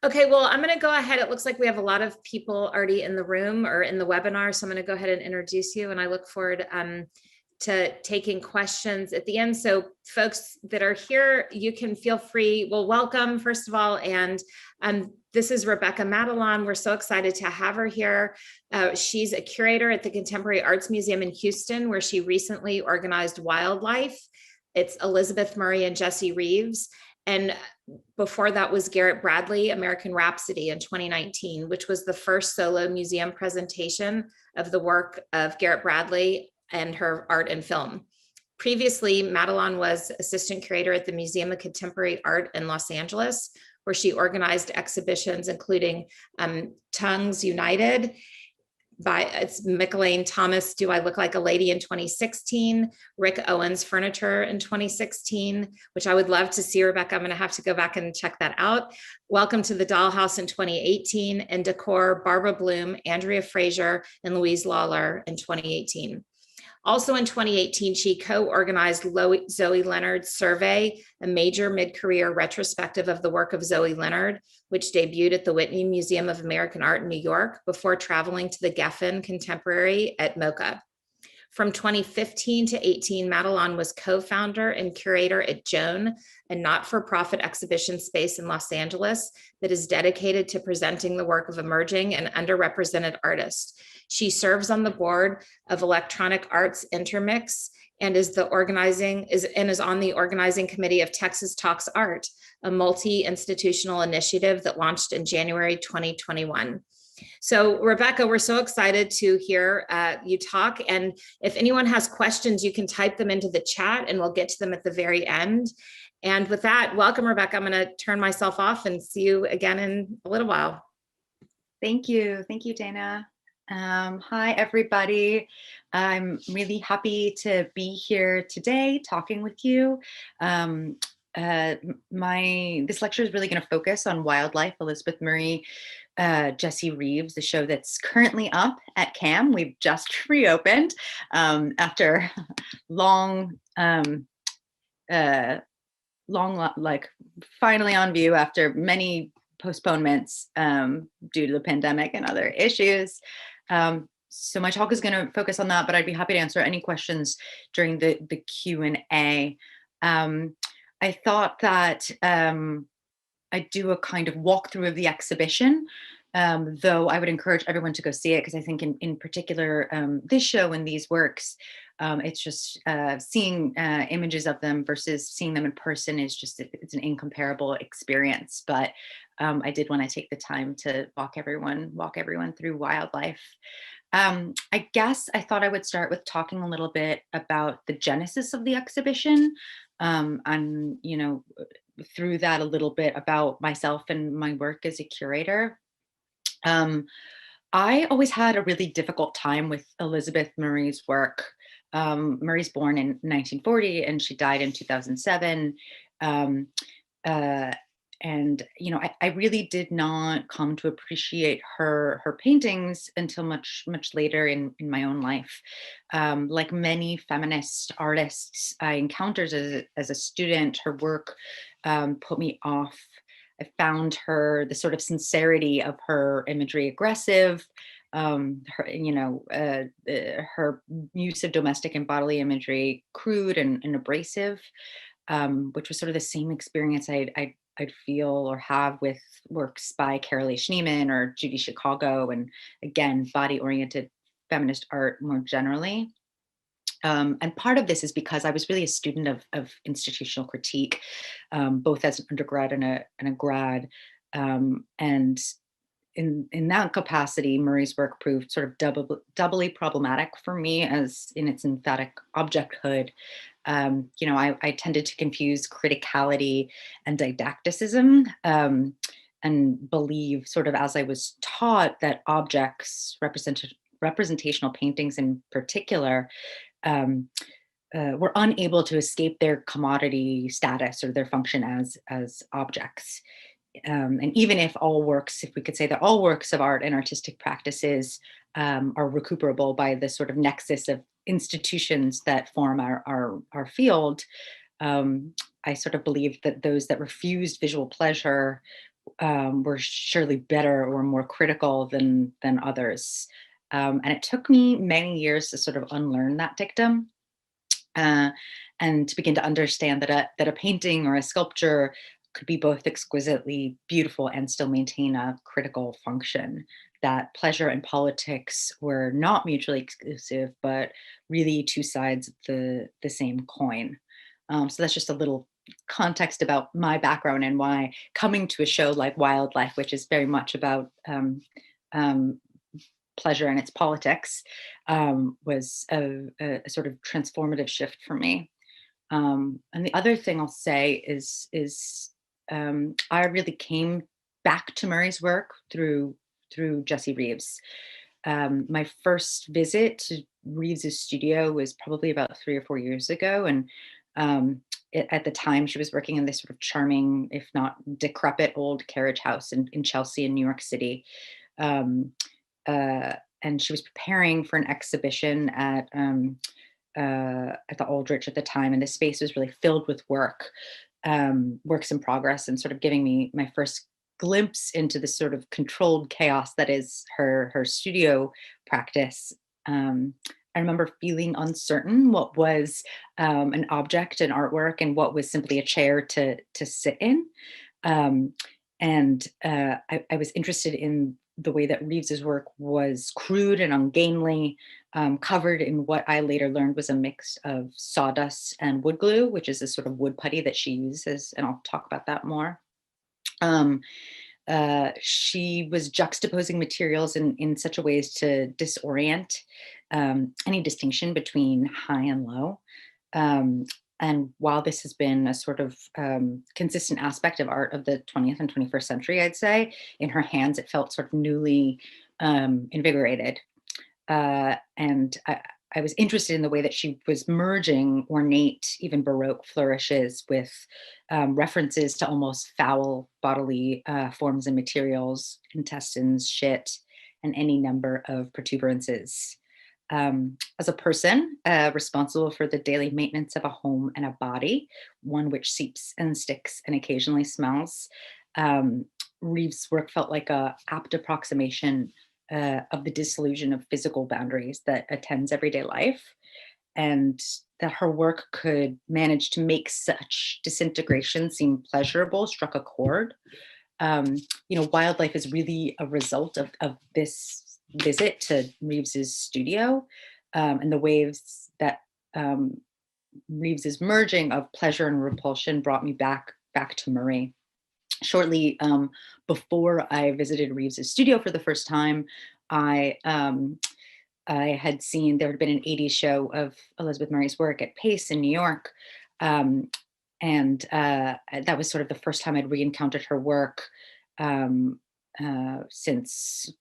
Okay, well, I'm going to go ahead. It looks like we have a lot of people already in the room or in the webinar, so I'm going to go ahead and introduce you, and I look forward to taking questions at the end. So folks that are here, you can feel free. Well, welcome, first of all, and this is Rebecca Matalon. We're so excited to have her here. She's a curator at the Contemporary Arts Museum in Houston, where she recently organized Wildlife. It's Elizabeth Murray and Jessi Reaves. And before that was Garrett Bradley, American Rhapsody in 2019, which was the first solo museum presentation of the work of Garrett Bradley and her art and film. Previously, Matalon was assistant curator at the Museum of Contemporary Art in Los Angeles, where she organized exhibitions including Tongues Untied, it's Mickalene Thomas, Do I Look Like a Lady in 2016, Rick Owens Furniture in 2016, which I would love to see, Rebecca. I'm going to have to go back and check that out. Welcome to the Dollhouse in 2018, and Décor, Barbara Bloom, Andrea Fraser, and Louise Lawler in 2018. Also in 2018, she co-organized Zoe Leonard's Survey, a major mid-career retrospective of the work of Zoe Leonard, which debuted at the Whitney Museum of American Art in New York before traveling to the Geffen Contemporary at MOCA. From 2015 to 18, Matalon was co-founder and curator at JOAN, a not-for-profit exhibition space in Los Angeles that is dedicated to presenting the work of emerging and underrepresented artists. She serves on the board of Electronic Arts Intermix and is on the organizing committee of Texas Talks Art, a multi-institutional initiative that launched in January 2021. So Rebecca, we're so excited to hear you talk. And if anyone has questions, you can type them into the chat and we'll get to them at the very end. And with that, welcome, Rebecca. I'm going to turn myself off and see you again in a little while. Thank you. Thank you, Dana. Hi, everybody. I'm really happy to be here today talking with you. This lecture is really going to focus on Wildlife, Elizabeth Murray Jessi Reaves, the show that's currently up at CAMH. We've just reopened after long, finally on view after many postponements due to the pandemic and other issues. So my talk is going to focus on that, but I'd be happy to answer any questions during the Q&A. I thought that I'd do a kind of walkthrough of the exhibition, though I would encourage everyone to go see it, because I think in particular, this show and these works, it's just seeing images of them versus seeing them in person is just, it's an incomparable experience. But I did want to take the time to walk everyone through Wildlife. I guess I thought I would start with talking a little bit about the genesis of the exhibition, and, you know, through that a little bit about myself and my work as a curator. I always had a really difficult time with Elizabeth Murray's work. Murray's born in 1940 and she died in 2007. And, you know, I really did not come to appreciate her paintings until much later in my own life. Like many feminist artists I encountered as a student, her work put me off. I found the sort of sincerity of her imagery aggressive. Her use of domestic and bodily imagery crude and abrasive, which was sort of the same experience I'd feel or have with works by Carolee Schneemann or Judy Chicago, and again, body-oriented feminist art more generally. And part of this is because I was really a student of institutional critique, both as an undergrad and a grad. And in that capacity, Murray's work proved sort of doubly problematic for me, as in its emphatic objecthood. You know, I tended to confuse criticality and didacticism, and believe, sort of as I was taught, that objects, representational paintings in particular, were unable to escape their commodity status or their function as objects. And even if we could say that all works of art and artistic practices are recuperable by the sort of nexus of institutions that form our field, I sort of believe that those that refused visual pleasure were surely better or more critical than others. And it took me many years to sort of unlearn that dictum, and to begin to understand that a painting or a sculpture could be both exquisitely beautiful and still maintain a critical function. That pleasure and politics were not mutually exclusive, but really two sides of the same coin. So that's just a little context about my background and why coming to a show like Wildlife, which is very much about um, pleasure and its politics, was a sort of transformative shift for me. And the other thing I'll say is I really came back to Murray's work through Jessi Reaves. My first visit to Reeves's studio was probably about 3 or 4 years ago, and at the time she was working in this sort of charming, if not decrepit, old carriage house in Chelsea in New York City. Um, and she was preparing for an exhibition at the Aldrich at the time, and the space was really filled with works in progress, and sort of giving me my first glimpse into the sort of controlled chaos that is her studio practice. I remember feeling uncertain what was an object, an artwork, and what was simply a chair to sit in. Um, I was interested in the way that Reeves's work was crude and ungainly, covered in what I later learned was a mix of sawdust and wood glue, which is a sort of wood putty that she uses, and I'll talk about that more. Um, she was juxtaposing materials in such a way as to disorient any distinction between high and low. Um, and while this has been a sort of consistent aspect of art of the 20th and 21st century, I'd say, in her hands, it felt sort of newly invigorated. And I was interested in the way that she was merging ornate, even Baroque flourishes with references to almost foul bodily forms and materials, intestines, shit, and any number of protuberances. As a person responsible for the daily maintenance of a home and a body, one which seeps and sticks and occasionally smells, Reeves' work felt like a apt approximation of the disillusion of physical boundaries that attends everyday life, and that her work could manage to make such disintegration seem pleasurable struck a chord. Wildlife is really a result of this visit to Reeves's studio, and the waves that Reeves's merging of pleasure and repulsion brought me back to Murray. Shortly before I visited Reeves's studio for the first time, I had seen there had been an 80s show of Elizabeth Murray's work at Pace in New York. And that was sort of the first time I'd re-encountered her work since,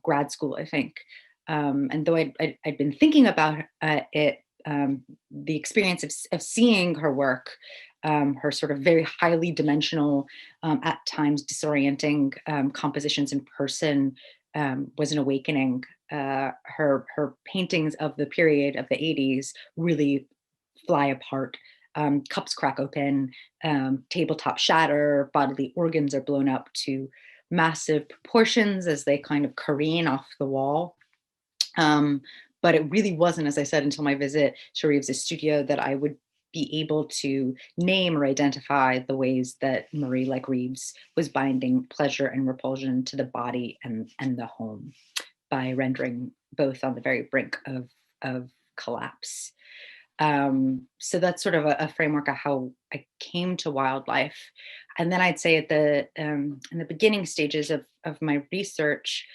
grad school, I think. And though I'd been thinking about it, the experience of seeing her work, her sort of very highly dimensional, at times disorienting compositions in person, was an awakening. Her paintings of the period of the 80s really fly apart. Cups crack open, tabletop shatter, bodily organs are blown up to massive proportions as they kind of careen off the wall. But it really wasn't, as I said, until my visit to Reeves's studio that I would be able to name or identify the ways that Murray, like Reeves, was binding pleasure and repulsion to the body and the home by rendering both on the very brink of collapse. So that's sort of a framework of how I came to Wildlife. And then I'd say at in the beginning stages of my research,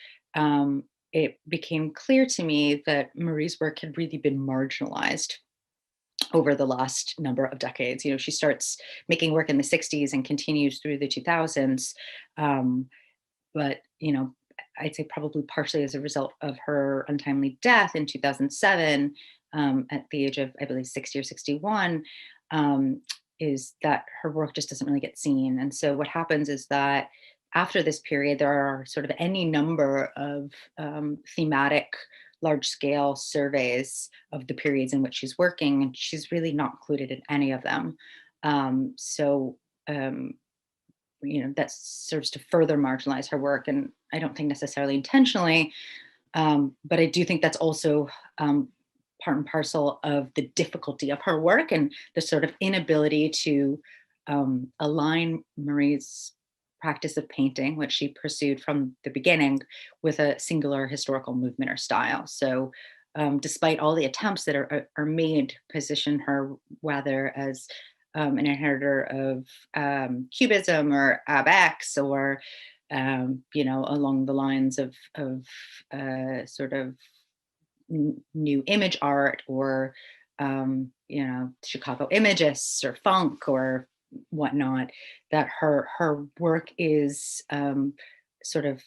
it became clear to me that Murray's work had really been marginalized over the last number of decades. She starts making work in the 60s and continues through the 2000s. But, I'd say probably partially as a result of her untimely death in 2007, at the age of, I believe, 60 or 61, is that her work just doesn't really get seen. And so what happens is that after this period, there are sort of any number of thematic large-scale surveys of the periods in which she's working, and she's really not included in any of them. So that serves to further marginalize her work. And I don't think necessarily intentionally, but I do think that's also part and parcel of the difficulty of her work and the sort of inability to align Marie's practice of painting, which she pursued from the beginning, with a singular historical movement or style. So despite all the attempts that are made, position her rather as an inheritor of Cubism or Ab-X, or along the lines of sort of new image art, or Chicago imagists or funk or whatnot, that her work is sort of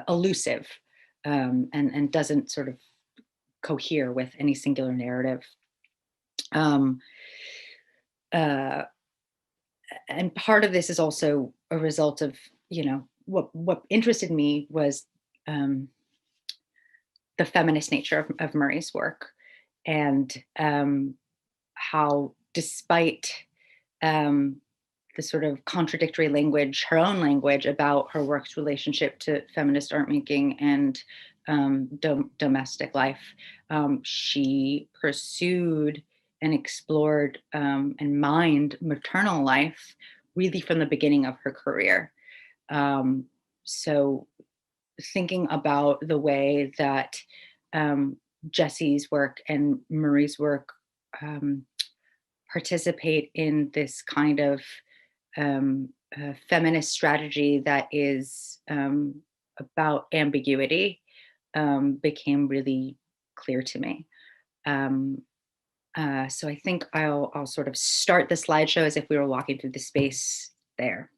elusive, and doesn't sort of cohere with any singular narrative. And part of this is also a result of, what interested me was the feminist nature of Murray's work, and how, despite the sort of contradictory language, her own language, about her work's relationship to feminist art making and domestic life, she pursued and explored and mined maternal life really from the beginning of her career. So thinking about the way that Jessi's work and Murray's work participate in this kind of feminist strategy that is about ambiguity, became really clear to me. So I think I'll sort of start the slideshow as if we were walking through the space there.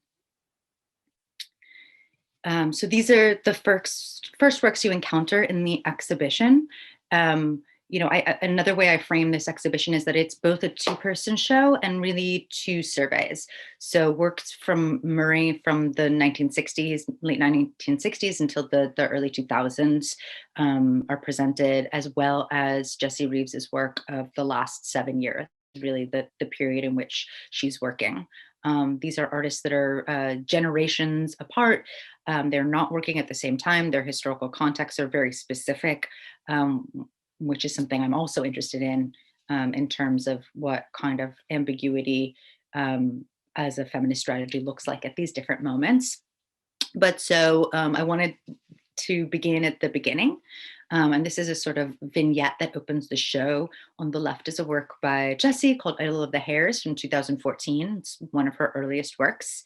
So these are the first works you encounter in the exhibition. Another way I frame this exhibition is that it's both a two-person show and really two surveys. So works from Murray from the 1960s, late 1960s until the early 2000s are presented, as well as Jessi Reaves's work of the last 7 years, really the period in which she's working. These are artists that are generations apart. They're not working at the same time. Their historical contexts are very specific, which is something I'm also interested in terms of what kind of ambiguity as a feminist strategy looks like at these different moments. But so I wanted to begin at the beginning. And this is a sort of vignette that opens the show. On the left is a work by Jessi called Idol of the Hairs from 2014. It's one of her earliest works.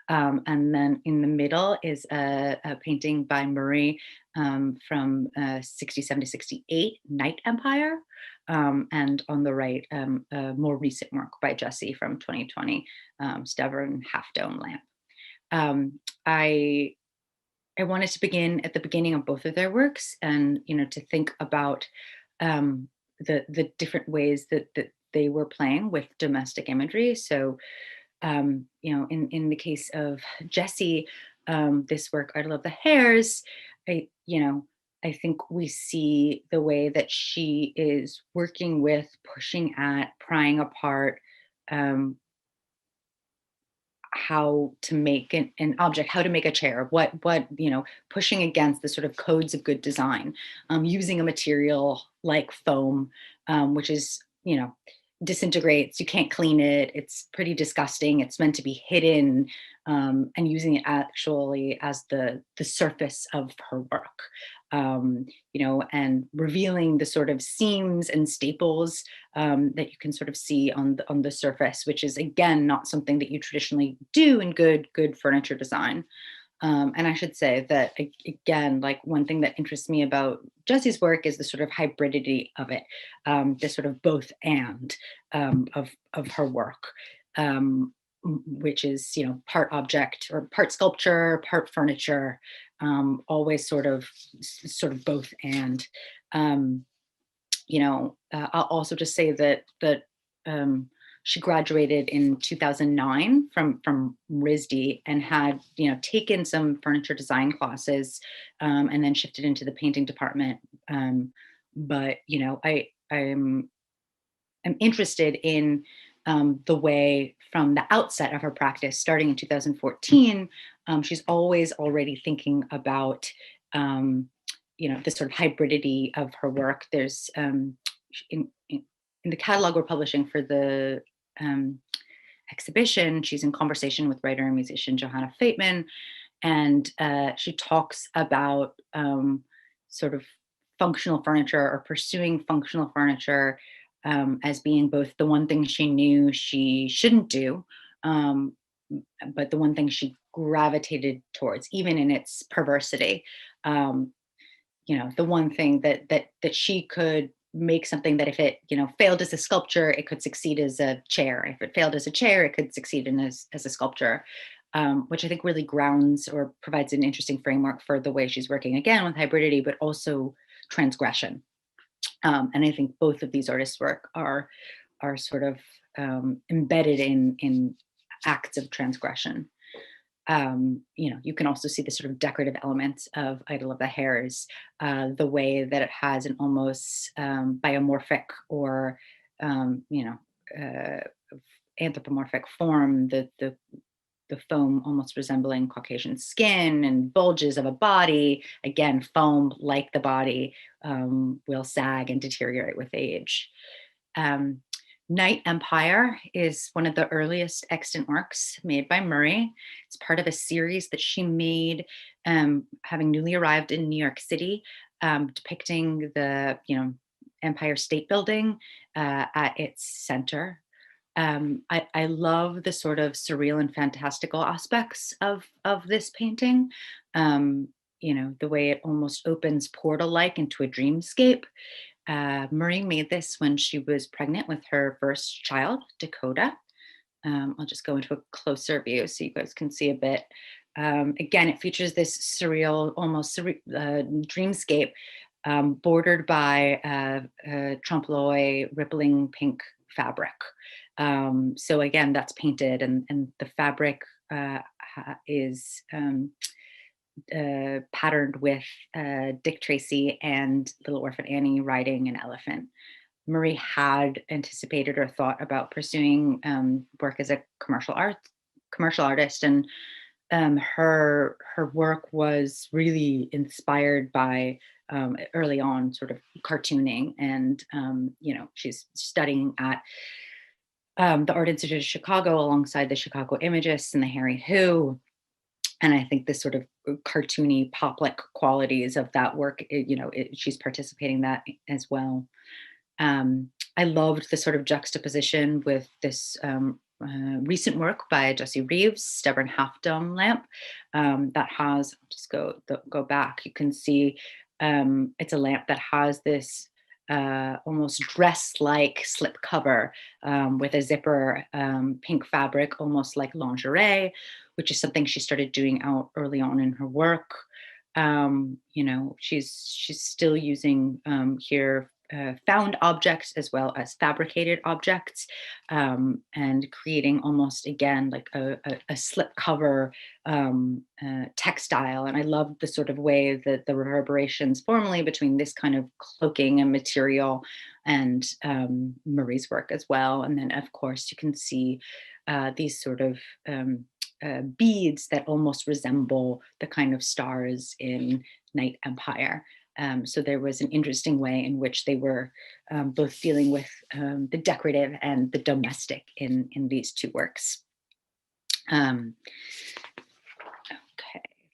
And then in the middle is a painting by Murray from 67 to 68, Night Empire. And on the right, a more recent work by Jessi from 2020, Stavern Half Dome Lamp. I wanted to begin at the beginning of both of their works, and to think about the different ways that they were playing with domestic imagery. So in the case of Jessi, this work, Idol of the Hairs, I think we see the way that she is working with, pushing at, prying apart how to make an object, how to make a chair, what pushing against the sort of codes of good design, using a material like foam, which is, disintegrates, you can't clean it, it's pretty disgusting, it's meant to be hidden, and using it actually as the surface of her work, and revealing the sort of seams and staples that you can sort of see on the surface, which is again not something that you traditionally do in good furniture design. And I should say that, again, like one thing that interests me about Jessi's work is the sort of hybridity of it, the sort of both and of her work, which is, part object or part sculpture, part furniture, always sort of both and. I'll also just say that she graduated in 2009 from RISD and had, taken some furniture design classes, and then shifted into the painting department. But, I'm interested in the way from the outset of her practice, starting in 2014, she's always already thinking about, the sort of hybridity of her work. There's in the catalog we're publishing for the exhibition, she's in conversation with writer and musician Johanna Fateman, and she talks about sort of functional furniture, or pursuing functional furniture, as being both the one thing she knew she shouldn't do, but the one thing she gravitated towards, even in its perversity. The one thing that she could make something that, if it failed as a sculpture, it could succeed as a chair. If it failed as a chair, it could succeed as a sculpture, which I think really grounds or provides an interesting framework for the way she's working, again, with hybridity, but also transgression. And I think both of these artists' work are sort of embedded in acts of transgression. You can also see the sort of decorative elements of Idol of the Hairs, the way that it has an almost biomorphic or anthropomorphic form, the foam almost resembling Caucasian skin, and bulges of a body. Again, foam, like the body, will sag and deteriorate with age. Night Empire is one of the earliest extant works made by Murray. It's part of a series that she made, having newly arrived in New York City, depicting the Empire State Building at its center. I love the sort of surreal and fantastical aspects of this painting. The way it almost opens portal-like into a dreamscape. Murray made this when she was pregnant with her first child, Dakota. I'll just go into a closer view so you guys can see a bit. Again, it features this surreal, almost dreamscape, bordered by trompe l'oeil rippling pink fabric. So again, that's painted, and the fabric is patterned with Dick Tracy and Little Orphan Annie riding an elephant. Murray had anticipated or thought about pursuing work as a commercial artist, and her work was really inspired by early on sort of cartooning, and she's studying at the Art Institute of Chicago alongside the Chicago Imagists and the Harry Who. And I think this sort of cartoony pop-like qualities of that work, she's participating that as well. I loved the sort of juxtaposition with this recent work by Jessi Reaves, Stubborn Half Dome Lamp, that has, I'll just go back, you can see it's a lamp that has this almost dress-like slip cover with a zipper, pink fabric, almost like lingerie, which is something she started doing out early on in her work. She's still using here found objects as well as fabricated objects, and creating almost, again, like a slip cover textile. And I love the sort of way that the reverberations formally between this kind of cloaking and material and Murray's work as well. And then, of course, you can see these sort of beads that almost resemble the kind of stars in Night Empire. So there was an interesting way in which they were both dealing with the decorative and the domestic in these two works. Okay,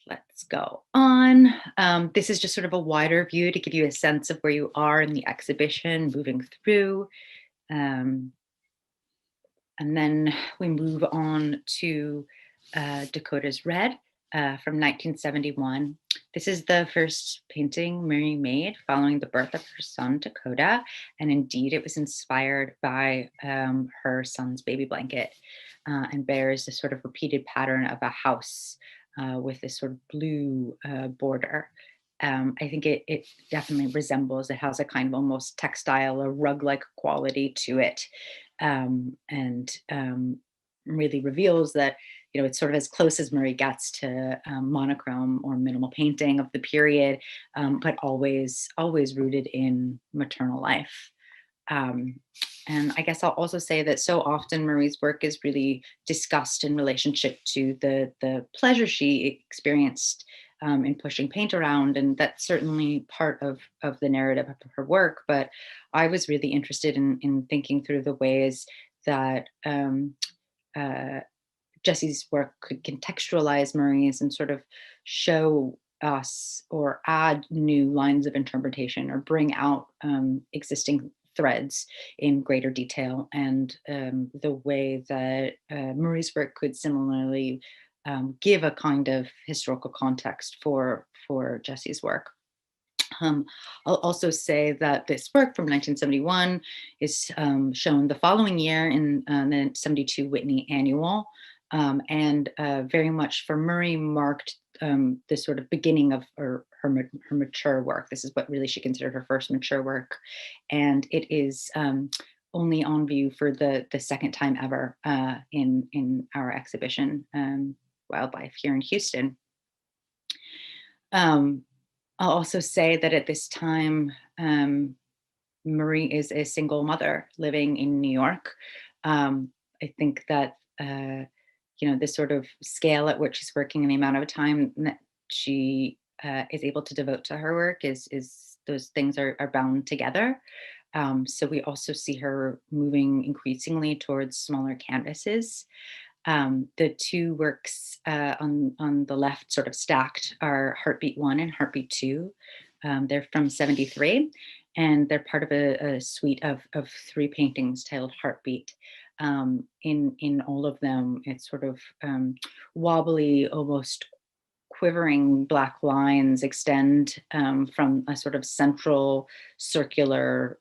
let's go on. This is just sort of a wider view to give you a sense of where you are in the exhibition, moving through. And then we move on to Dakota's Red from 1971. This is the first painting Murray made following the birth of her son, Dakota. And indeed, it was inspired by her son's baby blanket, and bears this sort of repeated pattern of a house with this sort of blue border. I think it definitely resembles, it has a kind of almost textile or rug-like quality to it. And really reveals that, it's sort of as close as Murray gets to monochrome or minimal painting of the period, but always rooted in maternal life. And I guess I'll also say that so often Marie's work is really discussed in relationship to the pleasure she experienced in pushing paint around, and that's certainly part of the narrative of her work. But I was really interested in thinking through the ways that uh, Jessi's work could contextualize Marie's and sort of show us or add new lines of interpretation or bring out existing threads in greater detail, and the way that Marie's work could similarly give a kind of historical context for Jessi's work. Um, I'll also say that this work from 1971 is shown the following year in the 72 Whitney Annual, and very much for Murray marked the sort of beginning of her mature work. This is what really she considered her first mature work, and it is only on view for the second time ever in our exhibition, Wildlife, here in Houston. I'll also say that at this time, Marie is a single mother living in New York. I think that, this sort of scale at which she's working and the amount of time that she is able to devote to her work is those things are bound together. So we also see her moving increasingly towards smaller canvases. The two works on the left, sort of stacked, are Heartbeat 1 and Heartbeat 2. They're from 73, and they're part of a suite of 3 paintings titled Heartbeat. In all of them, it's sort of wobbly, almost quivering black lines extend from a sort of central circular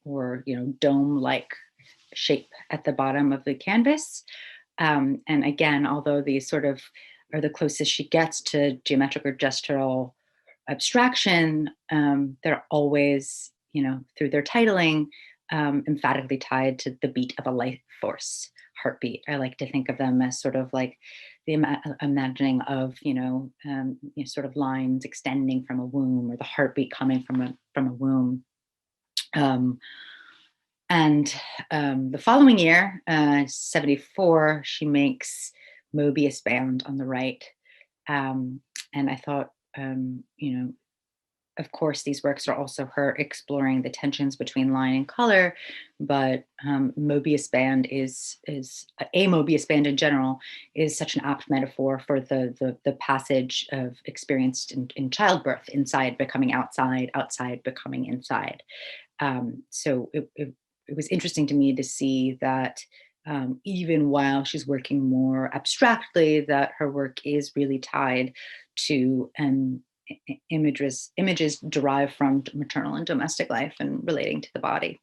or dome-like shape at the bottom of the canvas. And again, although these sort of are the closest she gets to geometric or gestural abstraction, they're always, through their titling, emphatically tied to the beat of a life force, heartbeat. I like to think of them as sort of like the imagining of, sort of lines extending from a womb, or the heartbeat coming from a womb. And the following year, 74, she makes Mobius Band on the right. And I thought, of course, these works are also her exploring the tensions between line and color, but Mobius Band is a Mobius Band in general is such an apt metaphor for the passage of experience in childbirth, inside becoming outside, outside becoming inside. So it was interesting to me to see that even while she's working more abstractly, that her work is really tied to images derived from maternal and domestic life and relating to the body.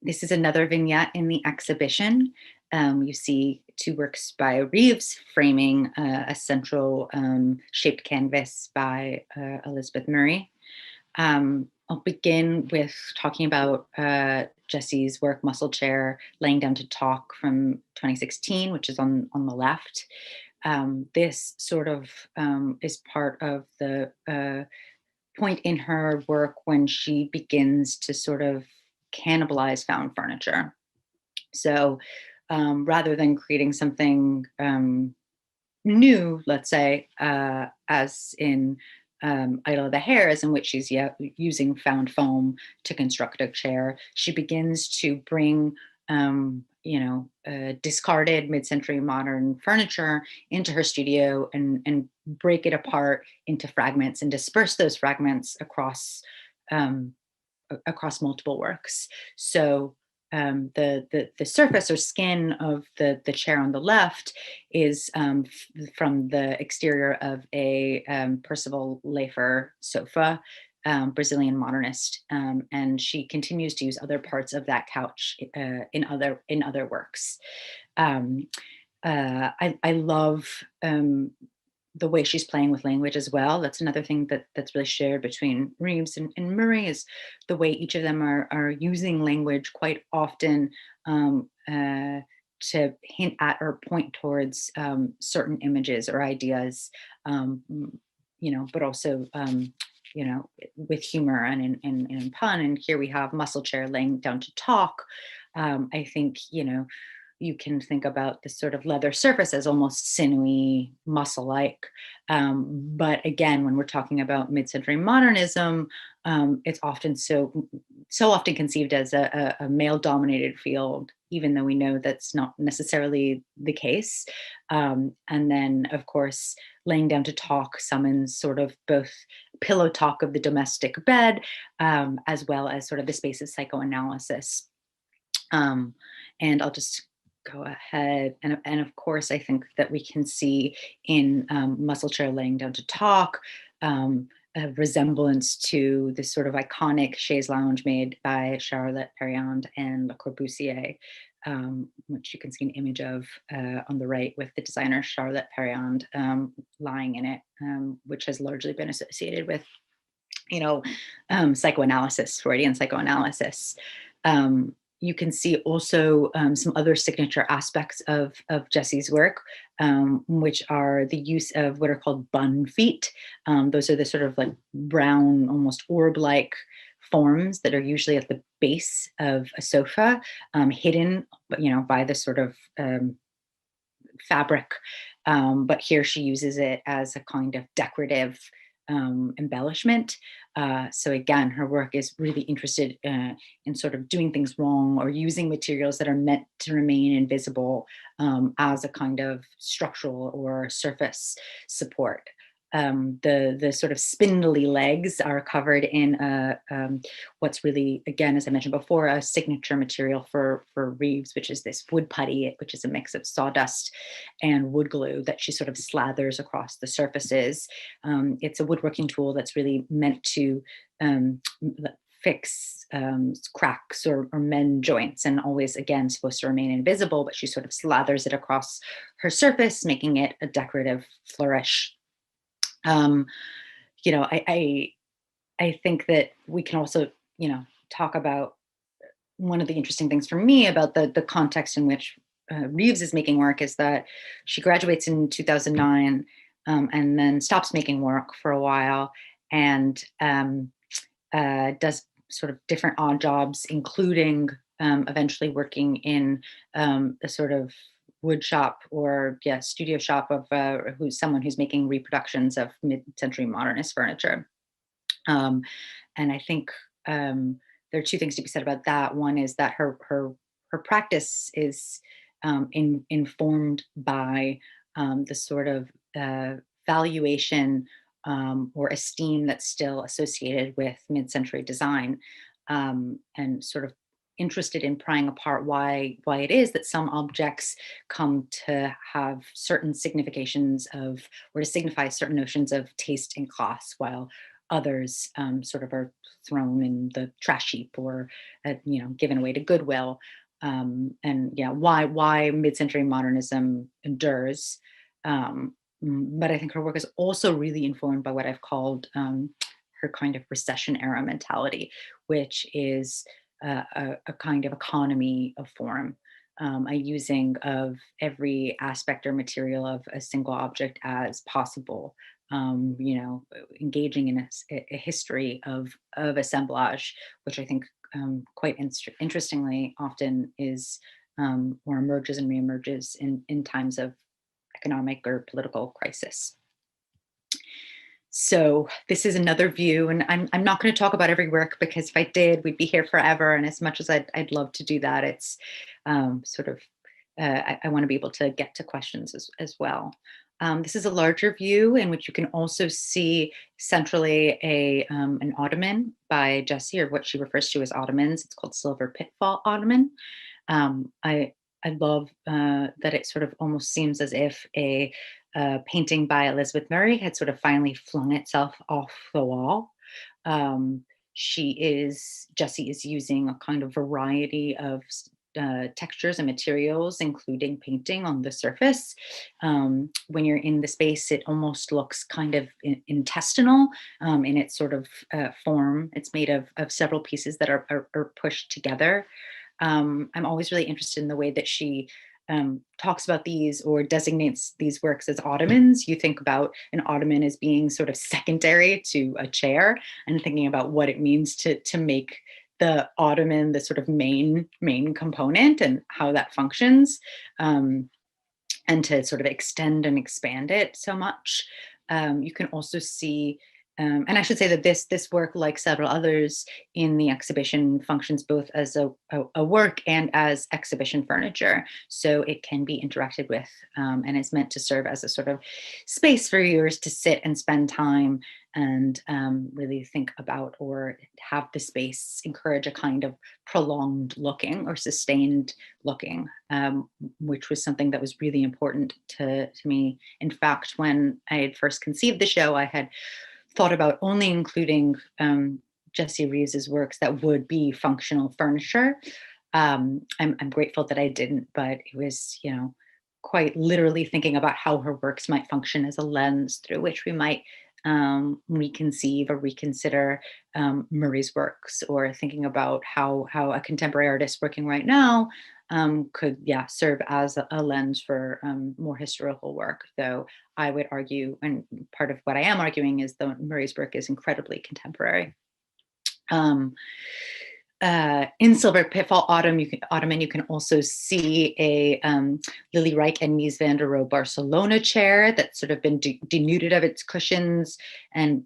This is another vignette in the exhibition. You see 2 works by Reaves framing a central shaped canvas by Elizabeth Murray. I'll begin with talking about Jessi's work, Muscle Chair, Laying Down to Talk, from 2016, which is on the left. This sort of is part of the point in her work when she begins to sort of cannibalize found furniture. So rather than creating something new, let's say, as in Idol of the Hares, in which she's using found foam to construct a chair, she begins to bring discarded mid-century modern furniture into her studio and break it apart into fragments and disperse those fragments across multiple works. So the surface or skin of the chair on the left is from the exterior of a Percival Lafer sofa, Brazilian modernist, and she continues to use other parts of that couch in other works. I love the way she's playing with language as well. That's another thing that's really shared between Reaves and Murray, is the way each of them are using language quite often to hint at or point towards certain images or ideas, but also you know, with humor and in pun. And here we have muscle chair laying down to talk. I think, you know, you can think about this sort of leather surface as almost sinewy, muscle-like. But again, when we're talking about mid-century modernism, it's often so often conceived as a male-dominated field, even though we know that's not necessarily the case. And then, of course, laying down to talk summons sort of both pillow talk of the domestic bed, as well as sort of the space of psychoanalysis. And I'll just go ahead. And of course, I think that we can see in Muscle Chair laying down to talk, a resemblance to this sort of iconic chaise lounge made by Charlotte Perriand and Le Corbusier, which you can see an image of on the right with the designer Charlotte Perriand lying in it, which has largely been associated with, you know, psychoanalysis, Freudian psychoanalysis. You can see also some other signature aspects of Jessi's work, which are the use of what are called bun feet. Those are the sort of like brown, almost orb-like forms that are usually at the base of a sofa, hidden, you know, by the sort of fabric. But here she uses it as a kind of decorative embellishment. So again, her work is really interested in sort of doing things wrong or using materials that are meant to remain invisible as a kind of structural or surface support. The sort of spindly legs are covered in what's really, again, as I mentioned before, a signature material for Reaves, which is this wood putty, which is a mix of sawdust and wood glue that she sort of slathers across the surfaces. It's a woodworking tool that's really meant to fix cracks or mend joints, and always, again, supposed to remain invisible, but she sort of slathers it across her surface, making it a decorative flourish. You know, I think that we can also, you know, talk about one of the interesting things for me about the context in which Reaves is making work is that she graduates in 2009 and then stops making work for a while and does sort of different odd jobs, including eventually working in a sort of wood shop or studio shop of who's someone who's making reproductions of mid-century modernist furniture. And I think there are two things to be said about that. One is that her practice is informed by the sort of valuation or esteem that's still associated with mid-century design, and sort of interested in prying apart why it is that some objects come to have certain significations of, or to signify certain notions of taste and class, while others sort of are thrown in the trash heap or you know, given away to Goodwill. And yeah, why mid-century modernism endures. But I think her work is also really informed by what I've called her kind of recession era mentality, which is a kind of economy of form, a using of every aspect or material of a single object as possible, you know, engaging in a history of assemblage, which I think quite interestingly often is or emerges and reemerges in times of economic or political crisis. So this is another view, and I'm not going to talk about every work, because if I did, we'd be here forever. And as much as I'd love to do that, it's sort of, I want to be able to get to questions as well. This is a larger view in which you can also see centrally an ottoman by Jessi, or what she refers to as ottomans. It's called Silver Pitfall Ottoman. I love that it sort of almost seems as if a painting by Elizabeth Murray had sort of finally flung itself off the wall. Jessi is using a kind of variety of textures and materials, including painting on the surface. When you're in the space, it almost looks kind of intestinal in its sort of form. It's made of several pieces that are pushed together. I'm always really interested in the way that she talks about these or designates these works as ottomans, you think about an ottoman as being sort of secondary to a chair, and thinking about what it means to make the ottoman the sort of main component and how that functions, and to sort of extend and expand it so much. You can also see, and I should say that this work, like several others in the exhibition, functions both as a work and as exhibition furniture. So it can be interacted with, and is meant to serve as a sort of space for viewers to sit and spend time and really think about, or have the space encourage a kind of prolonged looking or sustained looking, which was something that was really important to me. In fact, when I had first conceived the show, I had thought about only including Jessi Reaves's works that would be functional furniture. I'm grateful that I didn't, but it was, quite literally thinking about how her works might function as a lens through which we might reconceive or reconsider Murray's works, or thinking about how a contemporary artist working right now could serve as a lens for more historical work. Though I would argue, and part of what I am arguing, is that Murray's work is incredibly contemporary. In Silver Pitfall Ottoman, you can also see a Lily Reich and Mies van der Rohe Barcelona chair that's sort of been denuded of its cushions and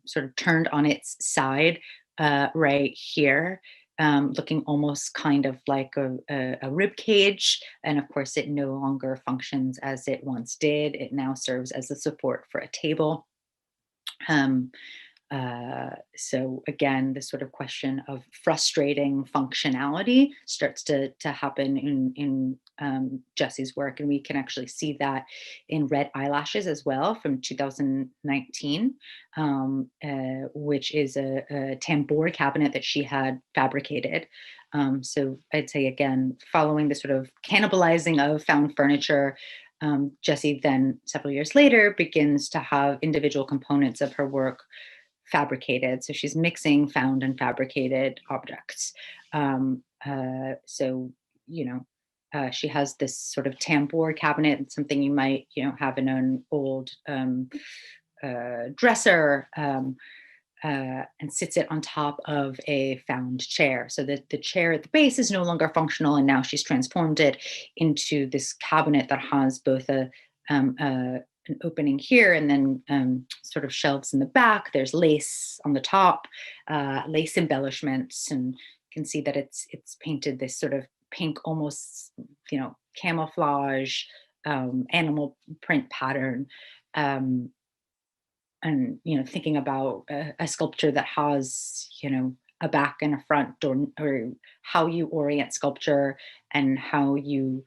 sort of turned on its side right here, looking almost kind of like a rib cage. And of course, it no longer functions as it once did. It now serves as a support for a table. So again, this sort of question of frustrating functionality starts to happen in Jessi's work, and we can actually see that in Red Eyelashes as well from 2019, which is a tambour cabinet that she had fabricated. So I'd say, again, following the sort of cannibalizing of found furniture, Jessi then, several years later, begins to have individual components of her work fabricated. So she's mixing found and fabricated objects. She has this sort of tambour cabinet, something you might, have in an old dresser, and sits it on top of a found chair. So that the chair at the base is no longer functional, and now she's transformed it into this cabinet that has both an opening here and then sort of shelves in the back. There's lace on the top, lace embellishments, and you can see that it's painted this sort of pink, almost camouflage animal print pattern. And thinking about a sculpture that has a back and a front, or how you orient sculpture and how you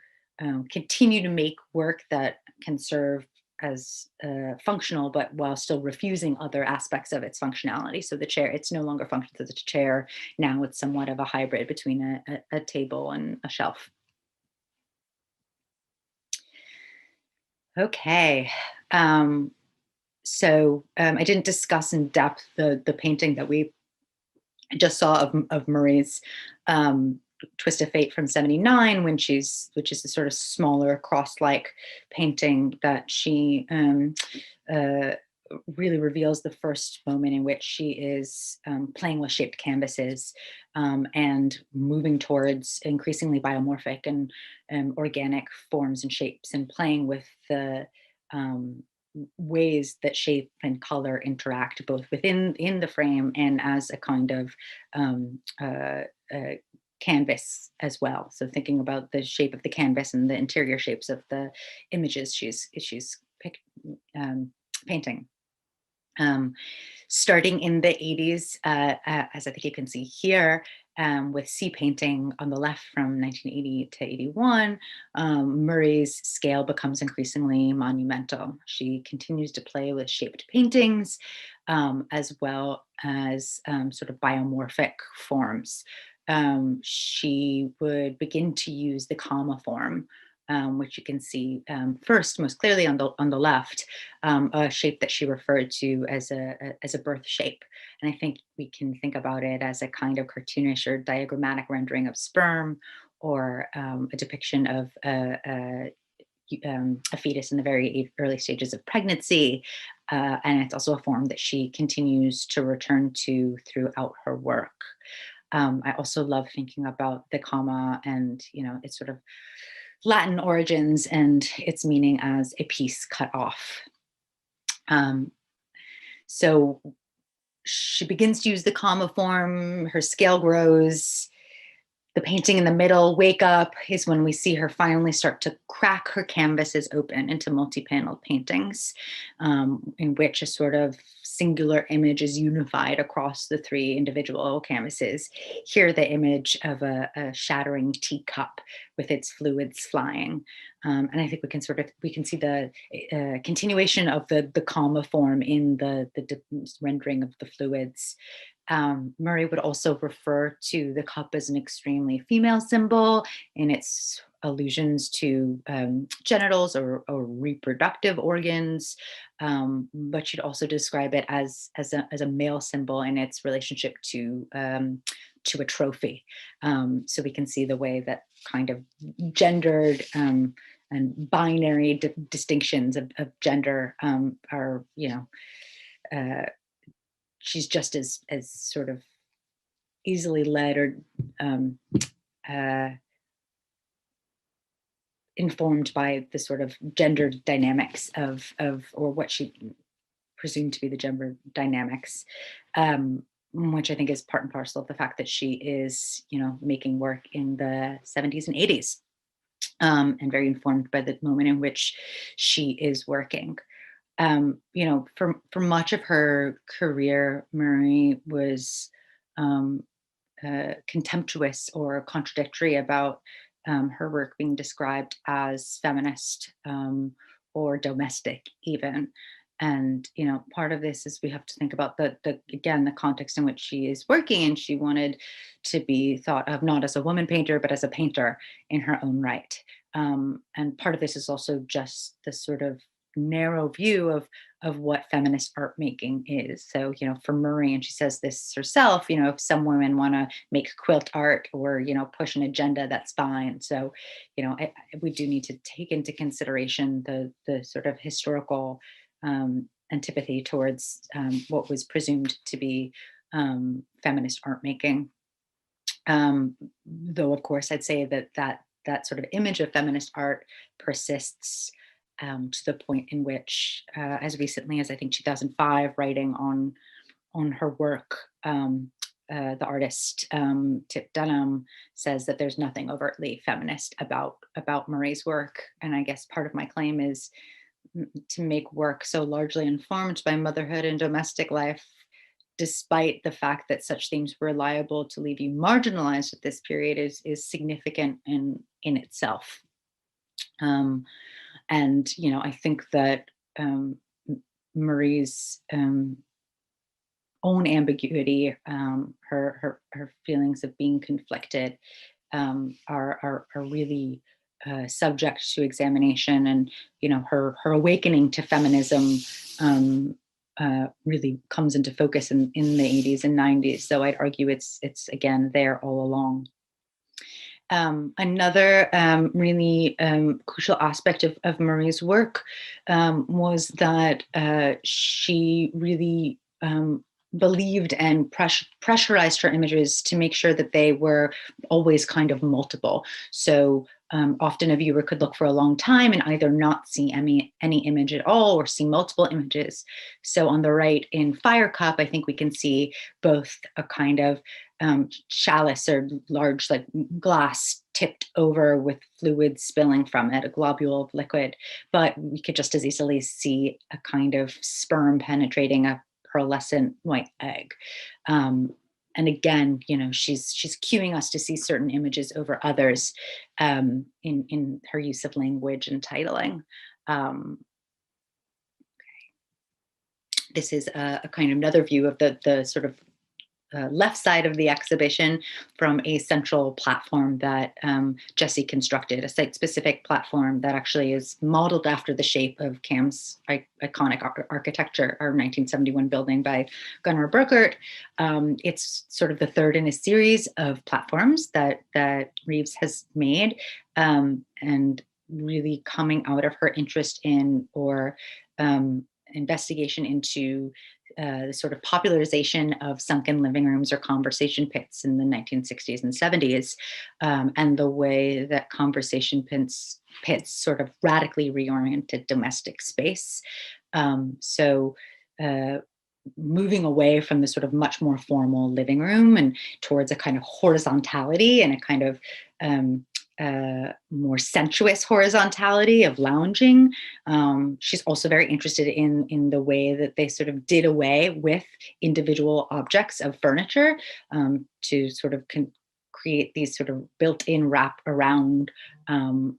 continue to make work that can serve as functional, but while still refusing other aspects of its functionality. So the chair, it's no longer functions as a chair. Now it's somewhat of a hybrid between a table and a shelf. Okay. So I didn't discuss in depth the painting that we just saw of Murray's Twist of Fate from '79, which is a sort of smaller cross-like painting that she really reveals the first moment in which she is playing with shaped canvases and moving towards increasingly biomorphic and organic forms and shapes, and playing with the ways that shape and color interact both within the frame and as a kind of canvas as well. So thinking about the shape of the canvas and the interior shapes of the images she's painting. Starting in the 80s, as I think you can see here, with sea painting on the left from 1980 to 81, Murray's scale becomes increasingly monumental. She continues to play with shaped paintings, as well as sort of biomorphic forms. She would begin to use the comma form, which you can see first most clearly on the left, a shape that she referred to as a birth shape. And I think we can think about it as a kind of cartoonish or diagrammatic rendering of sperm, or a depiction of a fetus in the very early stages of pregnancy. And it's also a form that she continues to return to throughout her work. I also love thinking about the comma and, its sort of Latin origins and its meaning as a piece cut off. So she begins to use the comma form, her scale grows. The painting in the middle, Wake Up, is when we see her finally start to crack her canvases open into multi-paneled paintings, in which a sort of singular image is unified across the three individual canvases. Here, the image of a shattering teacup with its fluids flying. And I think we can see the continuation of the comma form in the rendering of the fluids. Murray would also refer to the cup as an extremely female symbol in its allusions to genitals or reproductive organs, but she'd also describe it as a male symbol in its relationship to a trophy. So we can see the way that kind of gendered and binary distinctions of gender are, she's just as sort of easily led or informed by the sort of gender dynamics of or what she presumed to be the gender dynamics, which I think is part and parcel of the fact that she is, making work in the 70s and 80s, and very informed by the moment in which she is working. For much of her career, Murray was contemptuous or contradictory about her work being described as feminist or domestic even. And, part of this is we have to think about the context in which she is working, and she wanted to be thought of not as a woman painter, but as a painter in her own right. And part of this is also just the sort of narrow view of what feminist art making is. So, for Murray, and she says this herself, if some women want to make quilt art or, push an agenda, that's fine. So, we do need to take into consideration the sort of historical antipathy towards what was presumed to be feminist art making. Though, of course, I'd say that sort of image of feminist art persists to the point in which, as recently as I think 2005, writing on her work, the artist Tip Dunham says that there's nothing overtly feminist about Murray's work. And I guess part of my claim is to make work so largely informed by motherhood and domestic life, despite the fact that such themes were liable to leave you marginalized at this period, is significant in itself. And, I think that Murray's own ambiguity, her feelings of being conflicted, are really subject to examination. And, her awakening to feminism really comes into focus in the 80s and 90s. So I'd argue it's again there all along. Another really crucial aspect of Murray's work was that she really believed and pressurized her images to make sure that they were always kind of multiple. So often a viewer could look for a long time and either not see any image at all or see multiple images. So on the right in Fire Cup, I think we can see both a kind of chalice or large like glass tipped over with fluid spilling from it, a globule of liquid, but we could just as easily see a kind of sperm penetrating a pearlescent white egg. And again, she's cueing us to see certain images over others in her use of language and titling. This is a kind of another view of the sort of left side of the exhibition from a central platform that Jessi constructed, a site-specific platform that actually is modeled after the shape of CAMH's iconic architecture, our 1971 building by Gunnar Burkert. It's sort of the third in a series of platforms that Reaves has made, and really coming out of her interest in, or investigation into, the sort of popularization of sunken living rooms or conversation pits in the 1960s and 70s, and the way that conversation pits sort of radically reoriented domestic space. So moving away from the sort of much more formal living room and towards a kind of horizontality and a kind of more sensuous horizontality of lounging. She's also very interested in the way that they sort of did away with individual objects of furniture, to sort of create these sort of built-in wrap around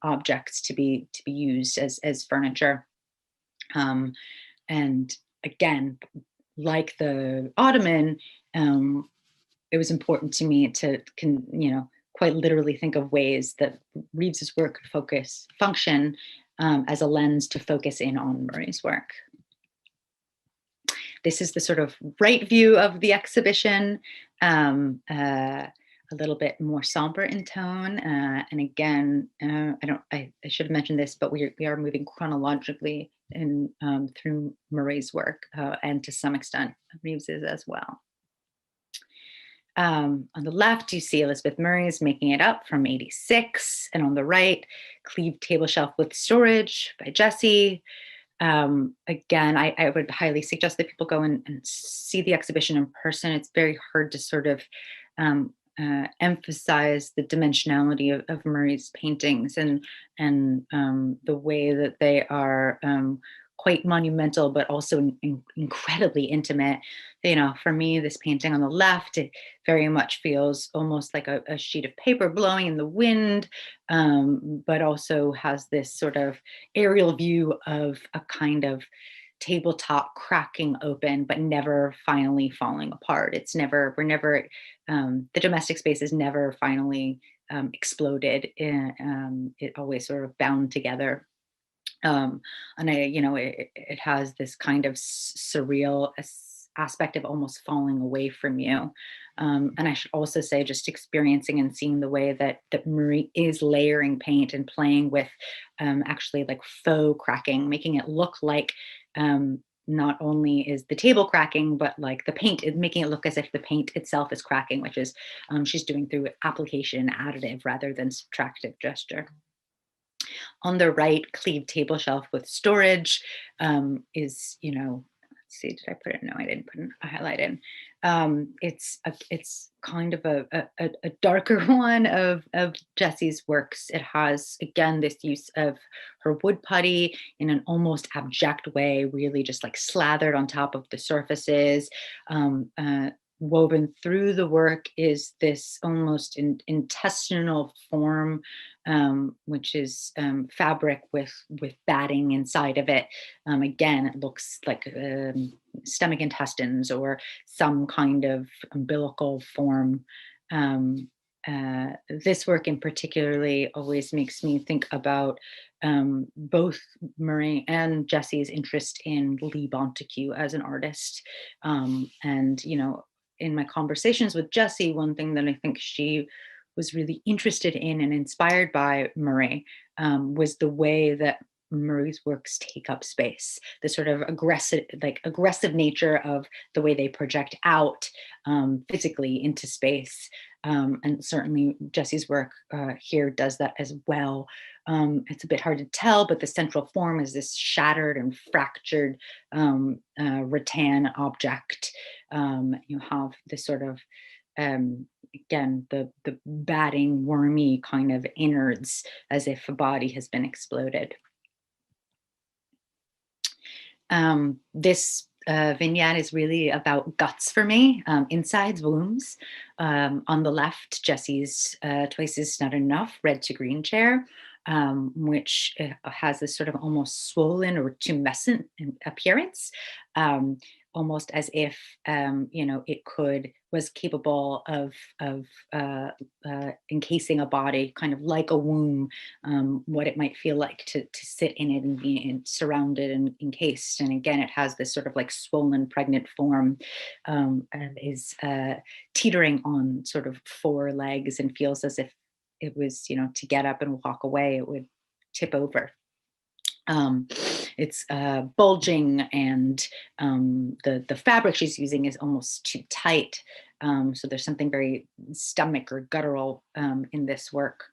objects to be used as furniture. And again, like the Ottoman, it was important to me to quite literally think of ways that Reaves's work could function as a lens to focus in on Murray's work. This is the sort of right view of the exhibition, a little bit more somber in tone. And again, I should have mentioned this, but we are moving chronologically through Murray's work, and to some extent Reaves's as well. On the left, you see Elizabeth Murray's Making It Up from '86, and on the right, Cleaved Table Shelf with Storage by Jessi. Again, I would highly suggest that people go and see the exhibition in person. It's very hard to sort of emphasize the dimensionality of Murray's paintings and the way that they are quite monumental, but also incredibly intimate. For me, this painting on the left, it very much feels almost like a sheet of paper blowing in the wind, but also has this sort of aerial view of a kind of tabletop cracking open, but never finally falling apart. The domestic space is never finally exploded. It always sort of bound together. And it has this kind of surreal aspect of almost falling away from you. And I should also say, just experiencing and seeing the way that Murray is layering paint and playing with actually like faux cracking, making it look like not only is the table cracking, but like the paint is making it look as if the paint itself is cracking, which is she's doing through application additive rather than subtractive gesture. On the right, Cleaved Table Shelf with Storage is, let's see, did I put it? No, I didn't put a highlight in. It's kind of a darker one of Jessi's works. It has, again, this use of her wood putty in an almost abject way, really just like slathered on top of the surfaces. Woven through the work is this almost intestinal form, which is fabric with batting inside of it. Again, it looks like stomach intestines or some kind of umbilical form. This work in particularly always makes me think about both Murray and Jessi's interest in Lee Bonteque as an artist. And, in my conversations with Jessi, one thing that I think she was really interested in and inspired by Murray was the way that Murray's works take up space, the sort of aggressive nature of the way they project out physically into space. And certainly Jessi's work here does that as well. It's a bit hard to tell, but the central form is this shattered and fractured rattan object. You have this sort of, again, the batting, wormy kind of innards, as if a body has been exploded. This vignette is really about guts for me, insides, wombs. On the left, Jessi's Twice Is Not Enough red to green chair, which has this sort of almost swollen or tumescent appearance. almost as if, it was capable of encasing a body, kind of like a womb, what it might feel like to sit in it and be surrounded and encased. And again, it has this sort of like swollen, pregnant form, and is teetering on sort of four legs, and feels as if it was, to get up and walk away, it would tip over. It's bulging, and the fabric she's using is almost too tight. So there's something very stomach or guttural in this work.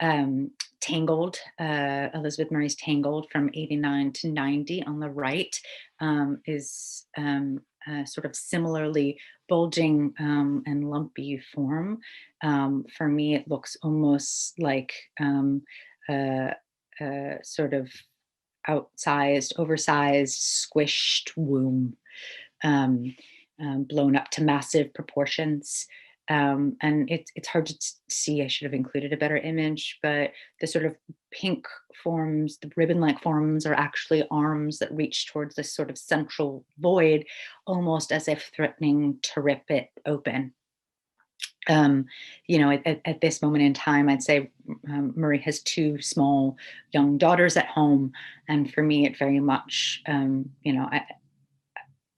Tangled, Elizabeth Murray's Tangled from 89 to 90 on the right, is sort of similarly bulging and lumpy form. For me, it looks almost like sort of outsized, oversized, squished womb, blown up to massive proportions. And it's hard to see. I should have included a better image, but the sort of pink forms, the ribbon-like forms, are actually arms that reach towards this sort of central void, almost as if threatening to rip it open. At this moment in time, I'd say Murray has two small young daughters at home, and for me, it very much,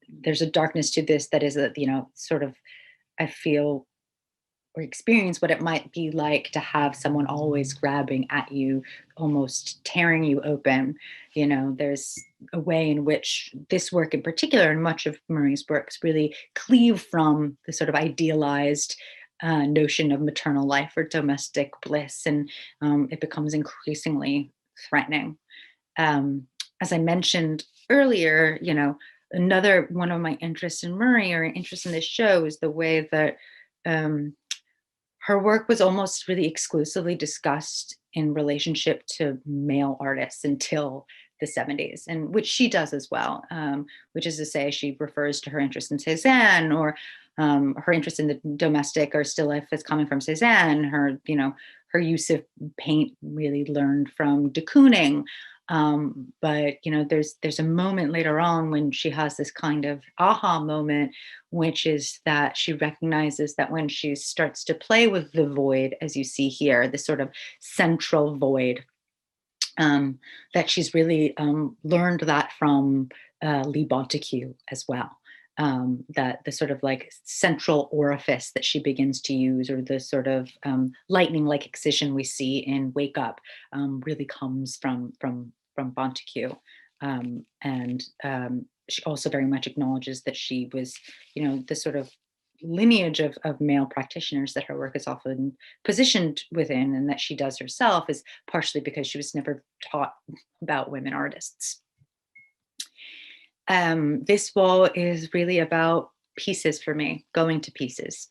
there's a darkness to this that is sort of, I feel or experience what it might be like to have someone always grabbing at you, almost tearing you open. There's a way in which this work in particular, and much of Murray's works, really cleave from the sort of idealized notion of maternal life or domestic bliss, and it becomes increasingly threatening. As I mentioned earlier, another one of my interests in Murray, or interest in this show, is the way that her work was almost really exclusively discussed in relationship to male artists until the 70s, and which she does as well, which is to say, she refers to her interest in Cézanne, or her interest in the domestic or still life is coming from Cézanne. Her use of paint really learned from de Kooning. But there's a moment later on when she has this kind of aha moment, which is that she recognizes that when she starts to play with the void, as you see here, this sort of central void, that she's really learned that from Lee Bonteque as well. That the sort of like central orifice that she begins to use, or the sort of lightning-like excision we see in Wake Up, really comes from Bonteque. And she also very much acknowledges that she was, the sort of lineage of male practitioners that her work is often positioned within, and that she does herself, is partially because she was never taught about women artists. This wall is really about pieces for me, going to pieces.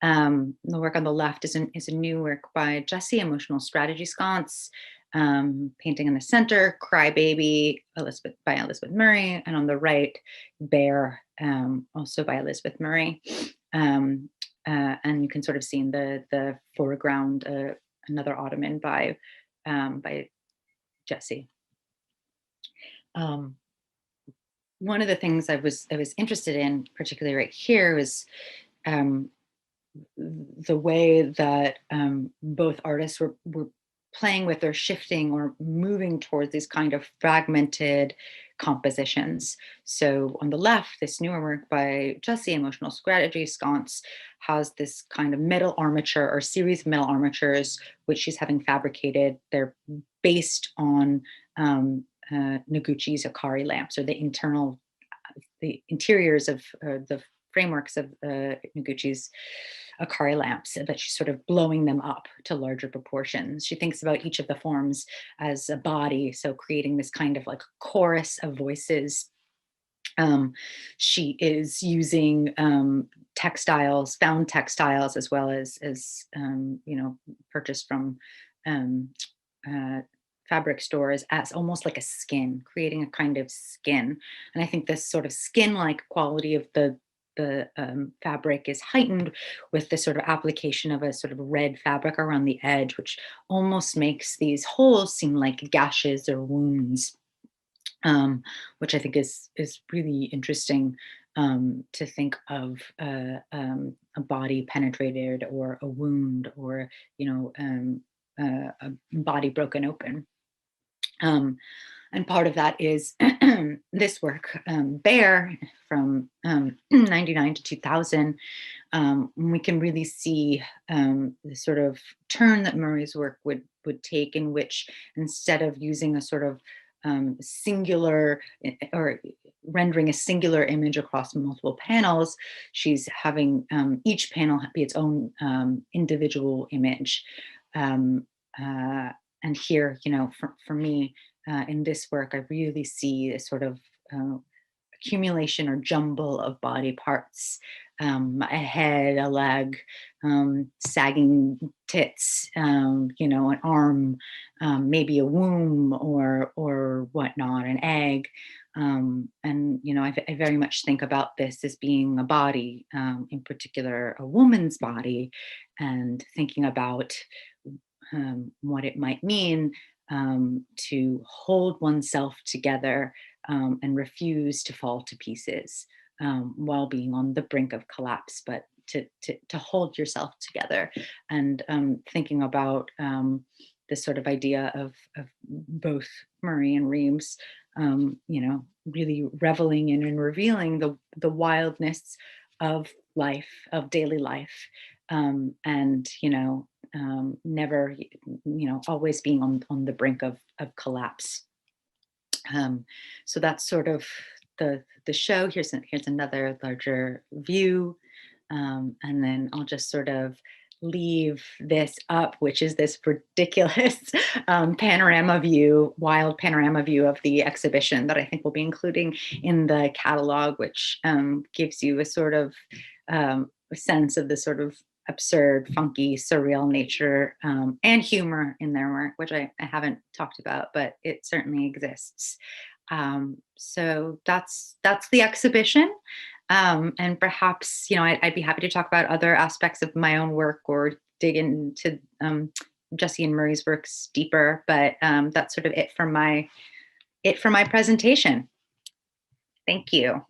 The work on the left is a new work by Jessi, Emotional Strategy Sconce. Painting in the center, Cry Baby, by Elizabeth Murray, and on the right, Bear, also by Elizabeth Murray. And you can sort of see in the foreground another ottoman by Jessi. One of the things I was interested in, particularly right here, was the way that both artists were playing with, or shifting, or moving towards these kind of fragmented compositions. So on the left, this newer work by Jessi, Emotional Strategy Sconce, has this kind of metal armature, or series of metal armatures, which she's having fabricated. They're based on Noguchi's Akari lamps, or the interiors of the frameworks of Noguchi's Akari lamps, but she's sort of blowing them up to larger proportions. She thinks about each of the forms as a body, so creating this kind of like chorus of voices. She is using textiles, found textiles, as well as purchased from fabric stores, as almost like a skin, creating a kind of skin. And I think this sort of skin-like quality of the fabric is heightened with the sort of application of a sort of red fabric around the edge, which almost makes these holes seem like gashes or wounds. which I think is really interesting, to think of a body penetrated, or a wound, or a body broken open. And part of that is this work, Bear, from 99 to 2000. We can really see the sort of turn that Murray's work would take, in which, instead of using a sort of singular, or rendering a singular image across multiple panels, she's having each panel be its own individual image. And here, for me, in this work, I really see a sort of accumulation or jumble of body parts, a head, a leg, sagging tits, an arm, maybe a womb, or whatnot, an egg. And I very much think about this as being a body, in particular a woman's body, and thinking about what it might mean to hold oneself together, and refuse to fall to pieces, while being on the brink of collapse, but to hold yourself together. And thinking about this sort of idea of both Murray and Reaves, really reveling in and revealing the wildness of life, of daily life, and never, always being on the brink of collapse. So that's sort of the show. Here's another larger view, and then I'll just sort of leave this up, which is this ridiculous panorama view, wild panorama view of the exhibition that I think we'll be including in the catalog, which gives you a sort of sense of the sort of absurd, funky, surreal nature, and humor in their work, which I haven't talked about, but it certainly exists. So that's the exhibition. And perhaps, I'd be happy to talk about other aspects of my own work, or dig into Jessi and Murray's works deeper, but that's sort of it for my presentation. Thank you.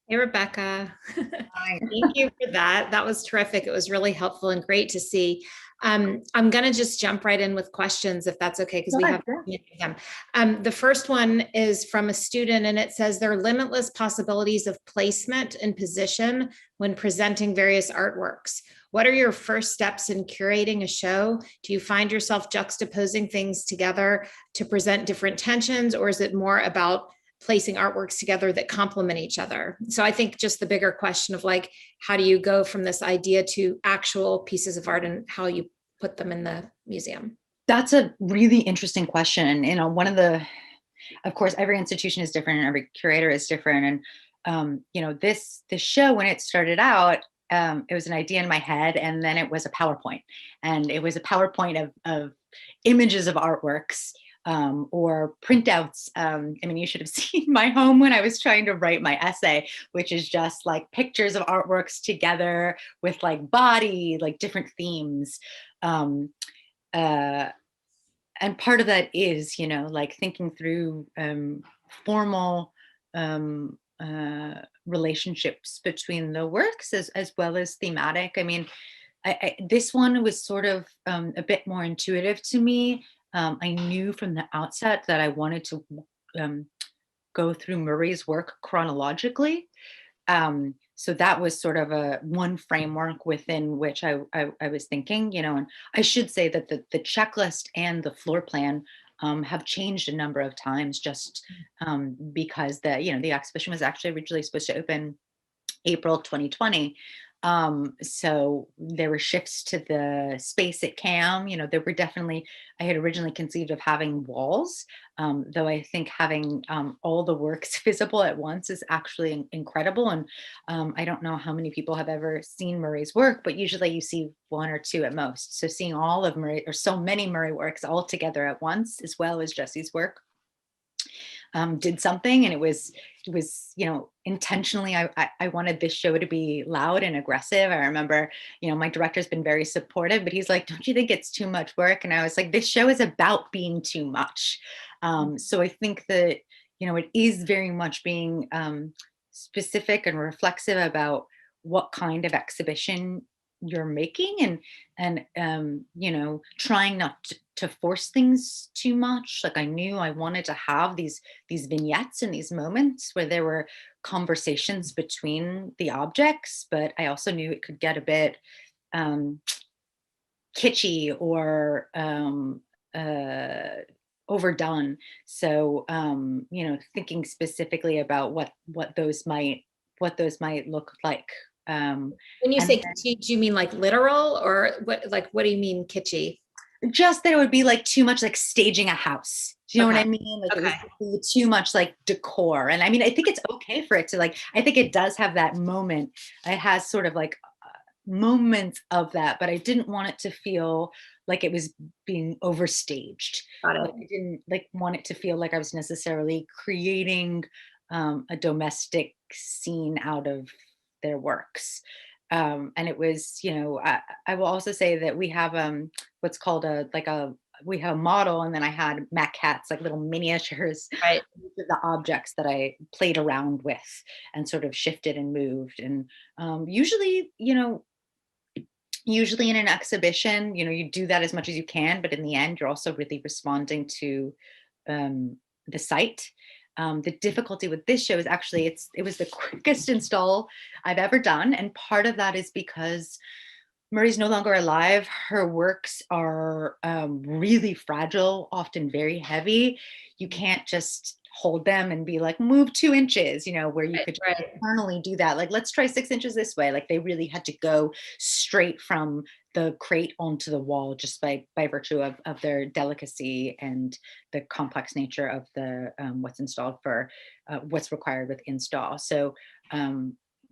Hey, Rebecca. Thank you for that. That was terrific. It was really helpful and great to see. I'm going to just jump right in with questions, if that's okay, because we have many of them. The first one is from a student, and it says, there are limitless possibilities of placement and position when presenting various artworks. What are your first steps in curating a show? Do you find yourself juxtaposing things together to present different tensions, or is it more about placing artworks together that complement each other? So I think just the bigger question of like, how do you go from this idea to actual pieces of art, and how you put them in the museum? That's a really interesting question. And, of course, every institution is different and every curator is different. And, this show, when it started out, it was an idea in my head, and then it was a PowerPoint, and it was a PowerPoint of images of artworks, or printouts. You should have seen my home when I was trying to write my essay, which is just like pictures of artworks together with like body, like different themes. And part of that is, like thinking through formal relationships between the works, as well as thematic. This one was sort of a bit more intuitive to me. I knew from the outset that I wanted to go through Murray's work chronologically. So that was sort of one framework within which I was thinking, and I should say that the checklist and the floor plan have changed a number of times, just because the exhibition was actually originally supposed to open April 2020. So there were shifts to the space at CAMH. There were definitely, I had originally conceived of having walls, though I think having all the works visible at once is actually incredible. And I don't know how many people have ever seen Murray's work, but usually you see one or two at most. So seeing all of Murray, or so many Murray works all together at once, as well as Jessi's work, did something. And it was intentionally, I wanted this show to be loud and aggressive. I remember, my director's been very supportive, but he's like, don't you think it's too much work? And I was like, this show is about being too much. So I think that, it is very much being specific and reflexive about what kind of exhibition you're making, and trying not to force things too much. Like, I knew I wanted to have these vignettes and these moments where there were conversations between the objects, but I also knew it could get a bit kitschy or overdone. So thinking specifically about what those might look like. When you And say kitschy, do you mean like literal, or what do you mean kitschy? just that it would be like too much like staging a house. Do you know what I mean? Like, Okay. it was too much like decor. And I mean, I think it's okay for it to, like, I think it does have that moment. It has sort of like moments of that, but I didn't want it to feel like it was being overstaged. Got Like, it. I didn't like want it to feel like I was necessarily creating a domestic scene out of their works. And it was, I will also say that we have what's called we have a model, and then I had maquettes, like little miniatures Right. of the objects that I played around with and sort of shifted and moved. And usually in an exhibition, you do that as much as you can, but in the end, you're also really responding to the site. The difficulty with this show is actually it was the quickest install I've ever done. And part of that is because Murray's no longer alive. Her works are really fragile, often very heavy. You can't just hold them and be like, move 2 inches, where you could just Right. internally do that. Like, let's try 6 inches this way. Like, they really had to go straight from the crate onto the wall, just by virtue of their delicacy and the complex nature of the what's installed for what's required with install. So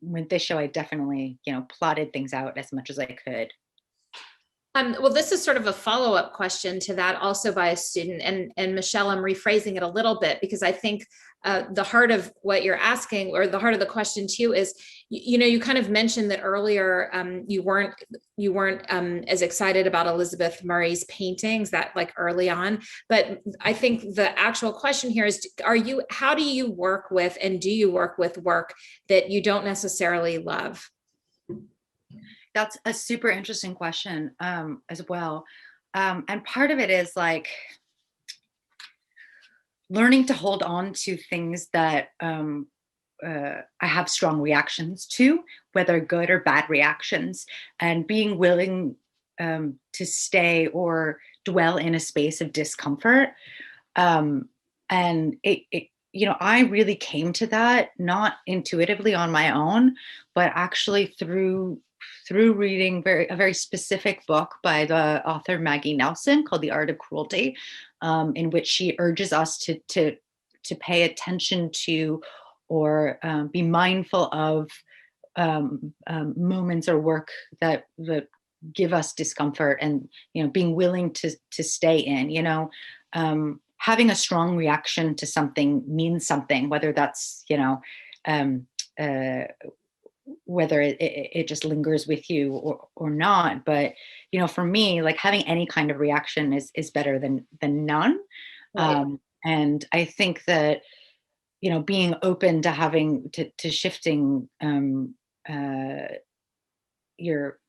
with this show, I definitely, plotted things out as much as I could. Well, this is sort of a follow-up question to that, also by a student. And Michelle, I'm rephrasing it a little bit, because I think the heart of what you're asking, or the heart of the question too, is, you kind of mentioned that earlier, you weren't as excited about Elizabeth Murray's paintings that like early on. But I think the actual question here is, how do you work with, and do you work with work that you don't necessarily love? That's a super interesting question as well. And part of it is like learning to hold on to things that I have strong reactions to, whether good or bad reactions, and being willing to stay or dwell in a space of discomfort. And I really came to that not intuitively on my own, but actually through reading a very specific book by the author Maggie Nelson called The Art of Cruelty, in which she urges us to pay attention to, or be mindful of moments or work that give us discomfort, and being willing to stay in. Having a strong reaction to something means something, whether that's um, uh, whether it just lingers with you or not. But for me, like, having any kind of reaction is better than none. Right. And I think that being open to having to shifting your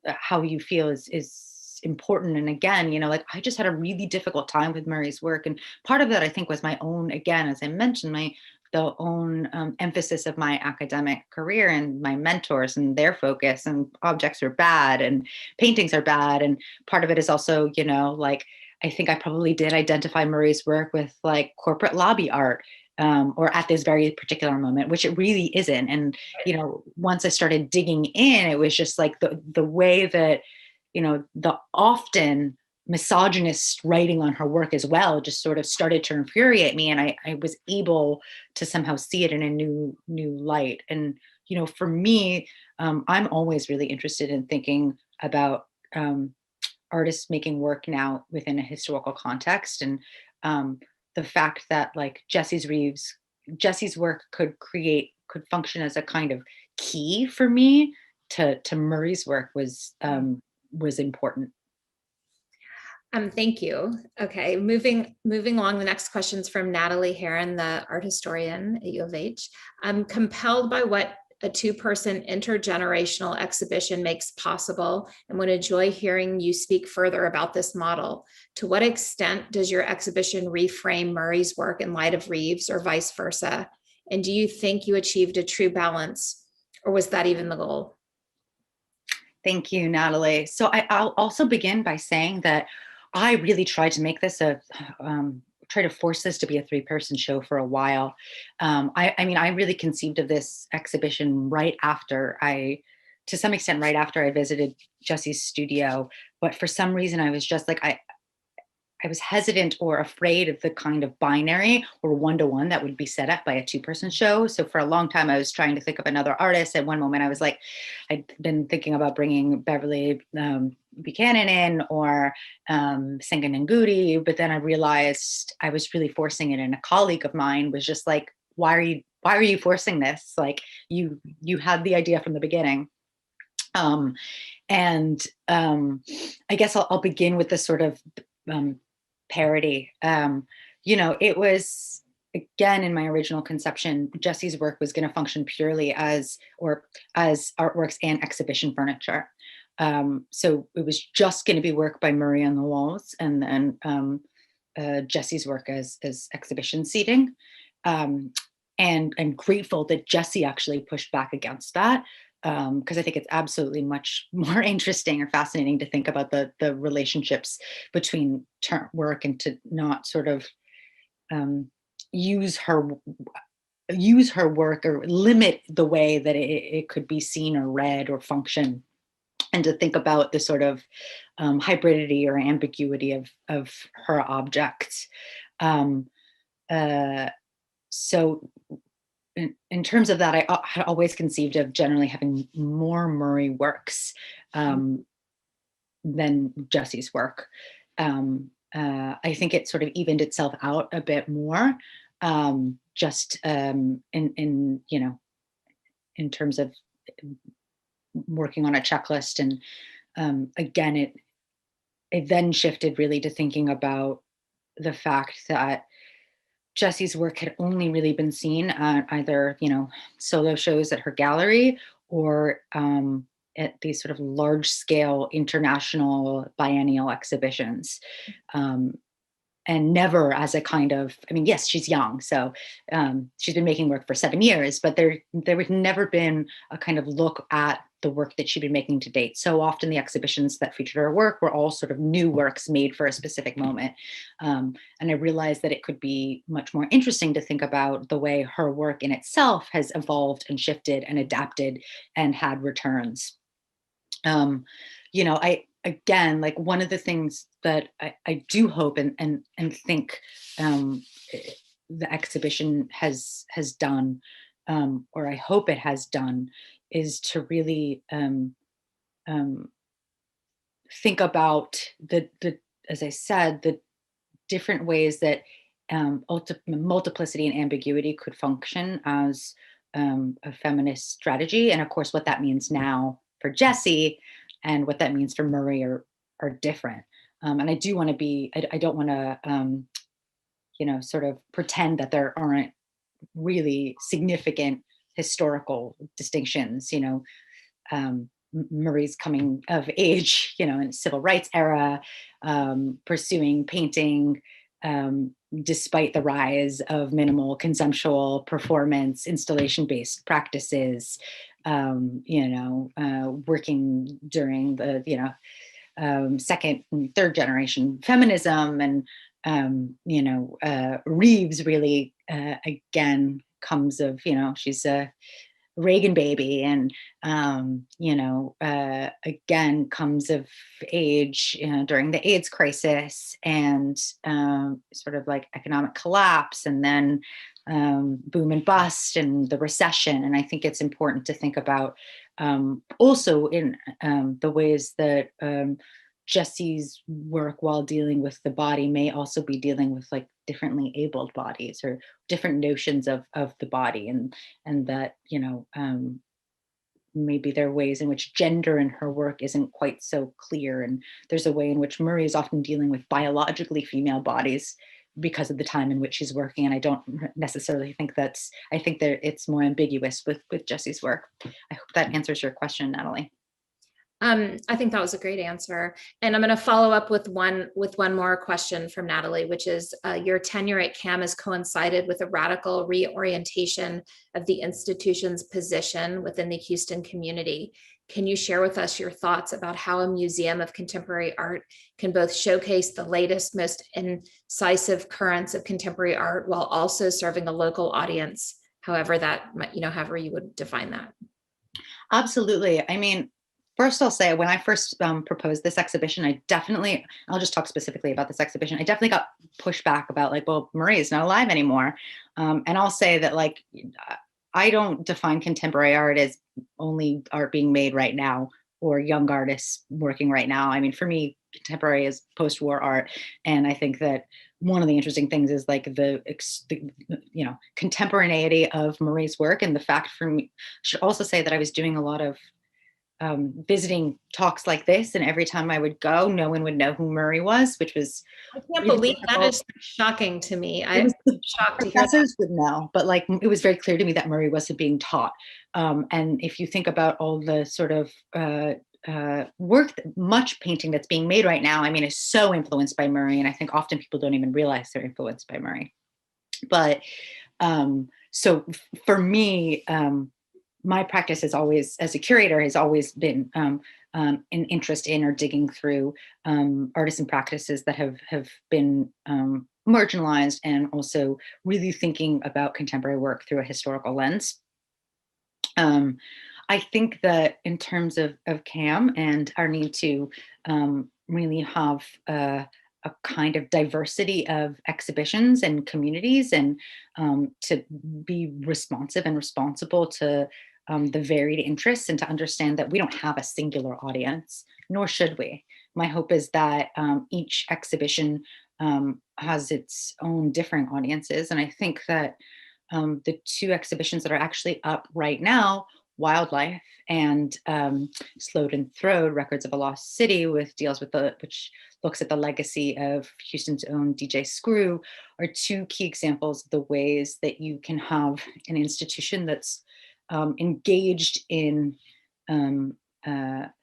how you feel is important. And again, like, I just had a really difficult time with Murray's work, and part of that, I think, was my own, again, as I mentioned, the own emphasis of my academic career and my mentors and their focus, and objects are bad and paintings are bad. And part of it is also, like, I think I probably did identify Murray's work with like corporate lobby art, or at this very particular moment, which it really isn't. And once I started digging in, it was just like the way that the often misogynist writing on her work as well just sort of started to infuriate me, and I was able to somehow see it in a new light. And for me, I'm always really interested in thinking about artists making work now within a historical context. And the fact that, like, Jessi's work could function as a kind of key for me to Murray's work was important. Thank you. Okay, moving along. The next question is from Natalie Heron, the art historian at U of H. I'm compelled by what a two-person intergenerational exhibition makes possible and would enjoy hearing you speak further about this model. To what extent does your exhibition reframe Murray's work in light of Reaves or vice versa? And do you think you achieved a true balance, or was that even the goal? Thank you, Natalie. So I'll also begin by saying that I really tried to make this try to force this to be a three-person show for a while. I mean, I really conceived of this exhibition right after to some extent, right after I visited Jessi's studio. But for some reason, I was just like, I was hesitant or afraid of the kind of binary or one-to-one that would be set up by a two-person show. So for a long time, I was trying to think of another artist. At one moment, I was like, I'd been thinking about bringing Beverly Buchanan in, or Senga Ngudi, but then I realized I was really forcing it. And a colleague of mine was just like, why are you forcing this? Like, you had the idea from the beginning. I guess I'll begin with the sort of parody. It was, again, in my original conception, Jessi's work was going to function purely as artworks and exhibition furniture. So it was just going to be work by Murray on the walls, and then Jessi's work as exhibition seating. And I'm grateful that Jessi actually pushed back against that, because I think it's absolutely much more interesting or fascinating to think about the relationships between work, and to not sort of use her work or limit the way that it could be seen or read or function, and to think about the sort of hybridity or ambiguity of her objects. So in terms of that, I had always conceived of generally having more Murray works than Jessi's work. I think it sort of evened itself out a bit more, just in terms of working on a checklist. And again, it then shifted really to thinking about the fact that Jessi's work had only really been seen at either, solo shows at her gallery, or at these sort of large scale international biennial exhibitions. And never as a kind of, I mean, yes, she's young, so she's been making work for 7 years, but there had never been a kind of look at the work that she'd been making to date. So often the exhibitions that featured her work were all sort of new works made for a specific moment. And I realized that it could be much more interesting to think about the way her work in itself has evolved and shifted and adapted and had returns. Again, like, one of the things that I do hope and think the exhibition has done, or I hope it has done, is to really think about the as I said, the different ways that multiplicity and ambiguity could function as a feminist strategy, and of course what that means now for Jessi and what that means for Murray are different. And I do want to be, I don't want to, sort of pretend that there aren't really significant historical distinctions. Murray's coming of age, in the civil rights era, pursuing painting, despite the rise of minimal conceptual performance, installation-based practices, working during the, second and third generation feminism. And, Reaves really, again, comes of, she's a Reagan baby, and again comes of age during the AIDS crisis, and sort of like economic collapse, and then boom and bust, and the recession. And I think it's important to think about also in the ways that Jessi's work, while dealing with the body, may also be dealing with like differently abled bodies or different notions of the body, and that maybe there are ways in which gender in her work isn't quite so clear. And there's a way in which Murray is often dealing with biologically female bodies because of the time in which she's working. And I don't necessarily think I think that it's more ambiguous with Jessi's work. I hope that answers your question, Natalie. I think that was a great answer. And I'm going to follow up with one more question from Natalie, which is your tenure at CAM has coincided with a radical reorientation of the institution's position within the Houston community. Can you share with us your thoughts about how a museum of contemporary art can both showcase the latest, most incisive currents of contemporary art while also serving a local audience, however however you would define that? Absolutely. I mean, first, I'll say when I first proposed this exhibition, I'll just talk specifically about this exhibition. I definitely got pushed back about like, well, Murray is not alive anymore. And I'll say that like, I don't define contemporary art as only art being made right now or young artists working right now. I mean, for me, contemporary is post-war art. And I think that one of the interesting things is like the contemporaneity of Murray's work. And the fact for me, I should also say that I was doing a lot of visiting talks like this, and every time I would go, no one would know who Murray was, which was I can't believe that is shocking to me. I'm shocked to hear that. Professors would know, but like it was very clear to me that Murray wasn't being taught. And if you think about all the sort of much painting that's being made right now, I mean, is so influenced by Murray, and I think often people don't even realize they're influenced by Murray. But so for me, my practice has always, as a curator, has always been an interest in or digging through artists and practices that have been marginalized, and also really thinking about contemporary work through a historical lens. I think that in terms of CAM and our need to really have a kind of diversity of exhibitions and communities, and to be responsive and responsible to the varied interests, and to understand that we don't have a singular audience, nor should we. My hope is that each exhibition has its own different audiences. And I think that the two exhibitions that are actually up right now, Wildlife and Slowed and Throwed, Records of a Lost City, which looks at the legacy of Houston's own DJ Screw, are two key examples of the ways that you can have an institution that's engaged in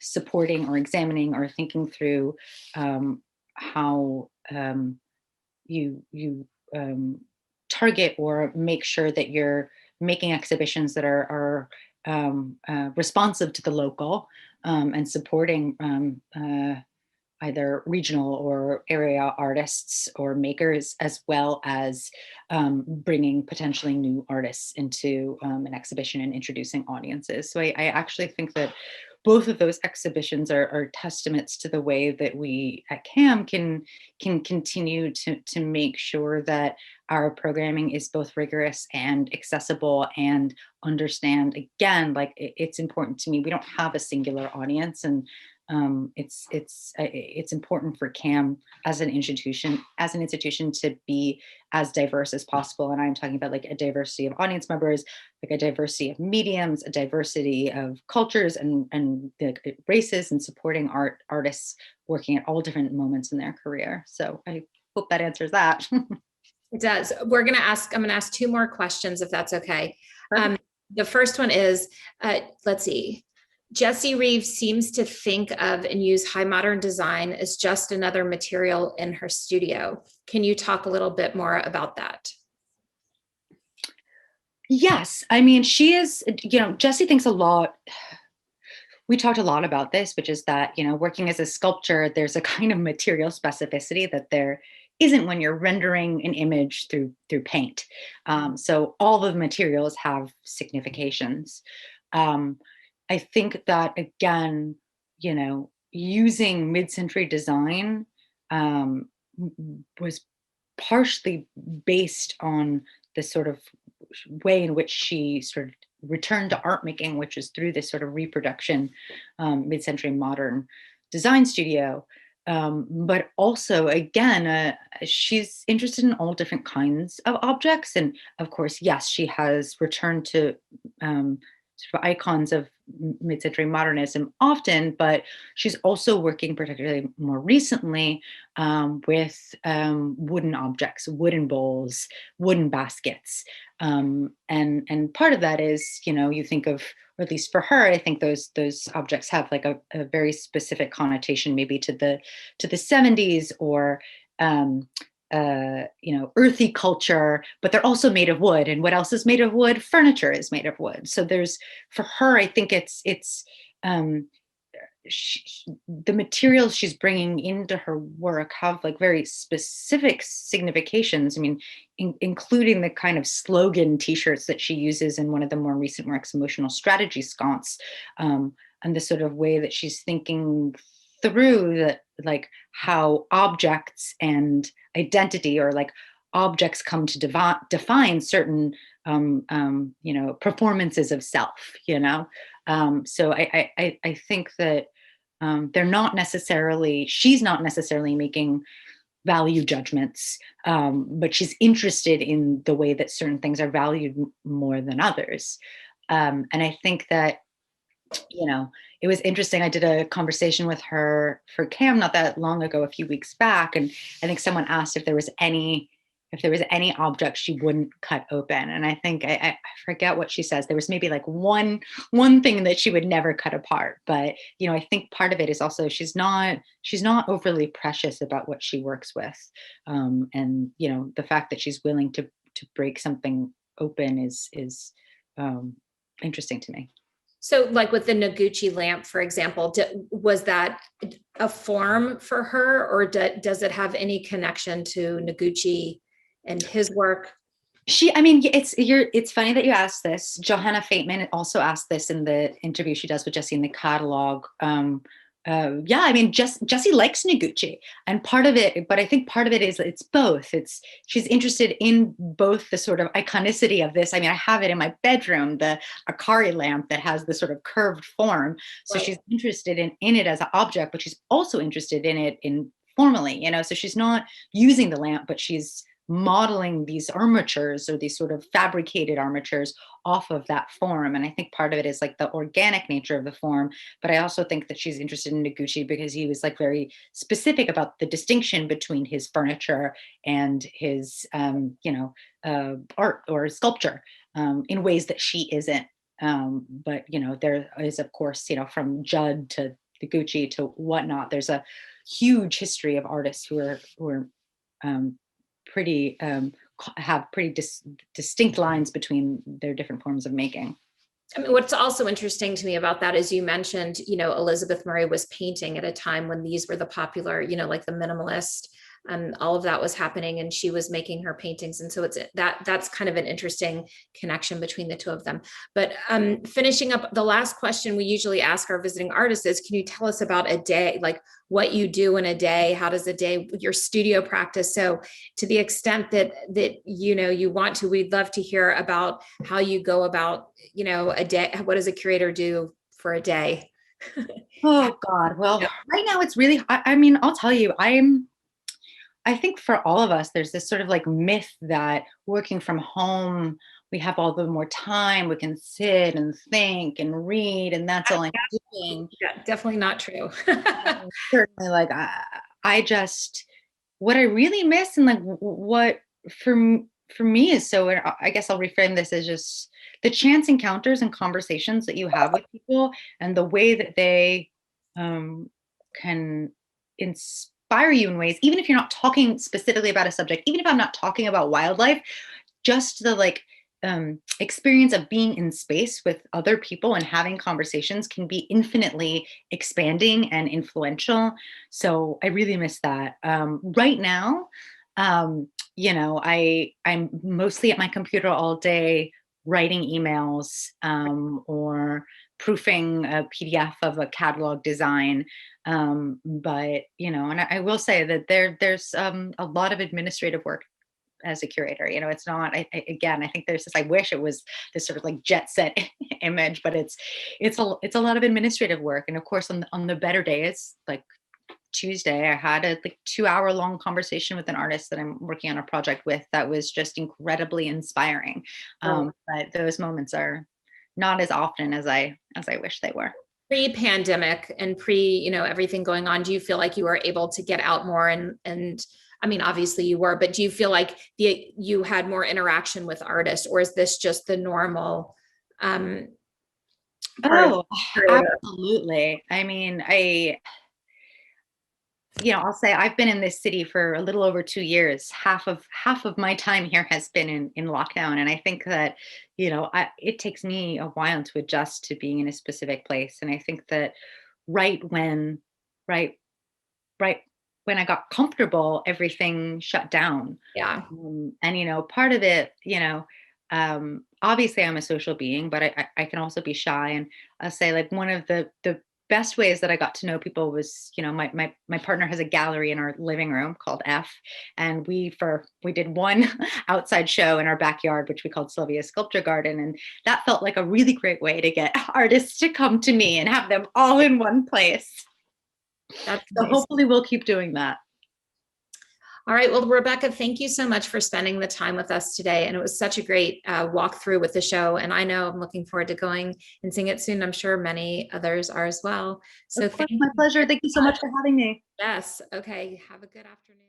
supporting or examining or thinking through how you target or make sure that you're making exhibitions that are responsive to the local, and supporting either regional or area artists or makers, as well as bringing potentially new artists into an exhibition and introducing audiences. So I actually think that both of those exhibitions are testaments to the way that we at CAM can continue to make sure that our programming is both rigorous and accessible, and understand, again, like it's important to me, we don't have a singular audience, and it's important for CAM as an institution to be as diverse as possible. And I'm talking about like a diversity of audience members, like a diversity of mediums, a diversity of cultures and the races, and supporting artists working at all different moments in their career. So I hope that answers that. It does. I'm going to ask two more questions, if that's okay. The first one is, let's see. Jessi Reaves seems to think of and use high modern design as just another material in her studio. Can you talk a little bit more about that? Yes. I mean, she is, Jessi thinks a lot. We talked a lot about this, which is that, working as a sculptor, there's a kind of material specificity that there isn't when you're rendering an image through paint. So all the materials have significations. I think that, again, using mid-century design was partially based on the sort of way in which she sort of returned to art making, which is through this sort of reproduction, mid-century modern design studio. But also, again, she's interested in all different kinds of objects. And of course, yes, she has returned to sort of icons of mid-century modernism often, but she's also working particularly more recently with wooden objects, wooden bowls, wooden baskets. And part of that is, you think of, or at least for her, I think those objects have like a very specific connotation, maybe to the 70s, or earthy culture, but they're also made of wood. And what else is made of wood? Furniture is made of wood. So for her, I think it's the materials she's bringing into her work have like very specific significations. I mean, including the kind of slogan T-shirts that she uses in one of the more recent works, Emotional Strategy Sconce, and the sort of way that she's thinking through that, like how objects and identity, or like objects come to define certain performances of self. So I think that she's not necessarily making value judgments, but she's interested in the way that certain things are valued more than others. And I think that, it was interesting. I did a conversation with her for CAMH not that long ago, a few weeks back, and I think someone asked if there was any object she wouldn't cut open, and I think I forget what she says. There was maybe like one thing that she would never cut apart, but I think part of it is also she's not overly precious about what she works with, and the fact that she's willing to break something open is interesting to me. So like with the Noguchi lamp, for example, was that a form for her, or does it have any connection to Noguchi and his work? It's funny that you asked this. Johanna Fateman also asked this in the interview she does with Jessi in the catalog. Jessi likes Noguchi, and part of it, but I think part of it is it's both. She's interested in both the sort of iconicity of this. I mean, I have it in my bedroom, the Akari lamp that has the sort of curved form. So right. She's interested in it as an object, but she's also interested in it formally, so she's not using the lamp, but she's modeling these armatures, or these sort of fabricated armatures, off of that form. And I think part of it is like the organic nature of the form, but I also think that she's interested in Noguchi because he was like very specific about the distinction between his furniture and his art or sculpture, in ways that she isn't. But there is, of course, from Judd to Noguchi to whatnot, there's a huge history of artists who are have pretty distinct lines between their different forms of making. I mean, what's also interesting to me about that is you mentioned, Elizabeth Murray was painting at a time when these were the popular, like the minimalist, and all of that was happening, and she was making her paintings. And so that's kind of an interesting connection between the two of them. But finishing up, the last question we usually ask our visiting artists is, can you tell us about a day, like what you do in a day? How does a day, your studio practice? So to the extent that you want to, we'd love to hear about how you go about, a day. What does a curator do for a day? Oh God. Well, right now it's really, I'll tell you, I think for all of us, there's this sort of like myth that working from home, we have all the more time, we can sit and think and read, and that's all I'm doing. Yeah, definitely not true. Certainly, like what I really miss, and like what for me is, so I guess I'll reframe this as just the chance encounters and conversations that you have with people, and the way that they can inspire you in ways, even if you're not talking specifically about a subject, even if I'm not talking about wildlife, just the experience of being in space with other people and having conversations can be infinitely expanding and influential. So I really miss that. Right now, I'm mostly at my computer all day, writing emails, or proofing a PDF of a catalog design. But, and I will say that there's a lot of administrative work as a curator. It's not, I think there's this, I wish it was this sort of like jet set image, but it's a lot of administrative work. And of course, on the better days, like Tuesday, I had a 2-hour long conversation with an artist that I'm working on a project with that was just incredibly inspiring. But those moments are not as often as I wish they were. Pre-pandemic and everything going on, do you feel like you were able to get out more and I mean, obviously you were, but do you feel like you had more interaction with artists, or is this just the normal part of absolutely. I mean, I'll say I've been in this city for a little over 2 years. Half of my time here has been in lockdown, and I think that it takes me a while to adjust to being in a specific place. And I think that right when right right when I got comfortable, everything shut down. Yeah. And part of it, obviously I'm a social being, but I can also be shy. And I'll say, like, one of the best ways that I got to know people was, my partner has a gallery in our living room called F, and we did one outside show in our backyard, which we called Sylvia's Sculpture Garden, and that felt like a really great way to get artists to come to me and have them all in one place. That's so nice. Hopefully we'll keep doing that. All right. Well, Rebecca, thank you so much for spending the time with us today. And it was such a great walkthrough with the show. And I know I'm looking forward to going and seeing it soon. I'm sure many others are as well. So my pleasure. Thank you so much for having me. Yes. Okay. Have a good afternoon.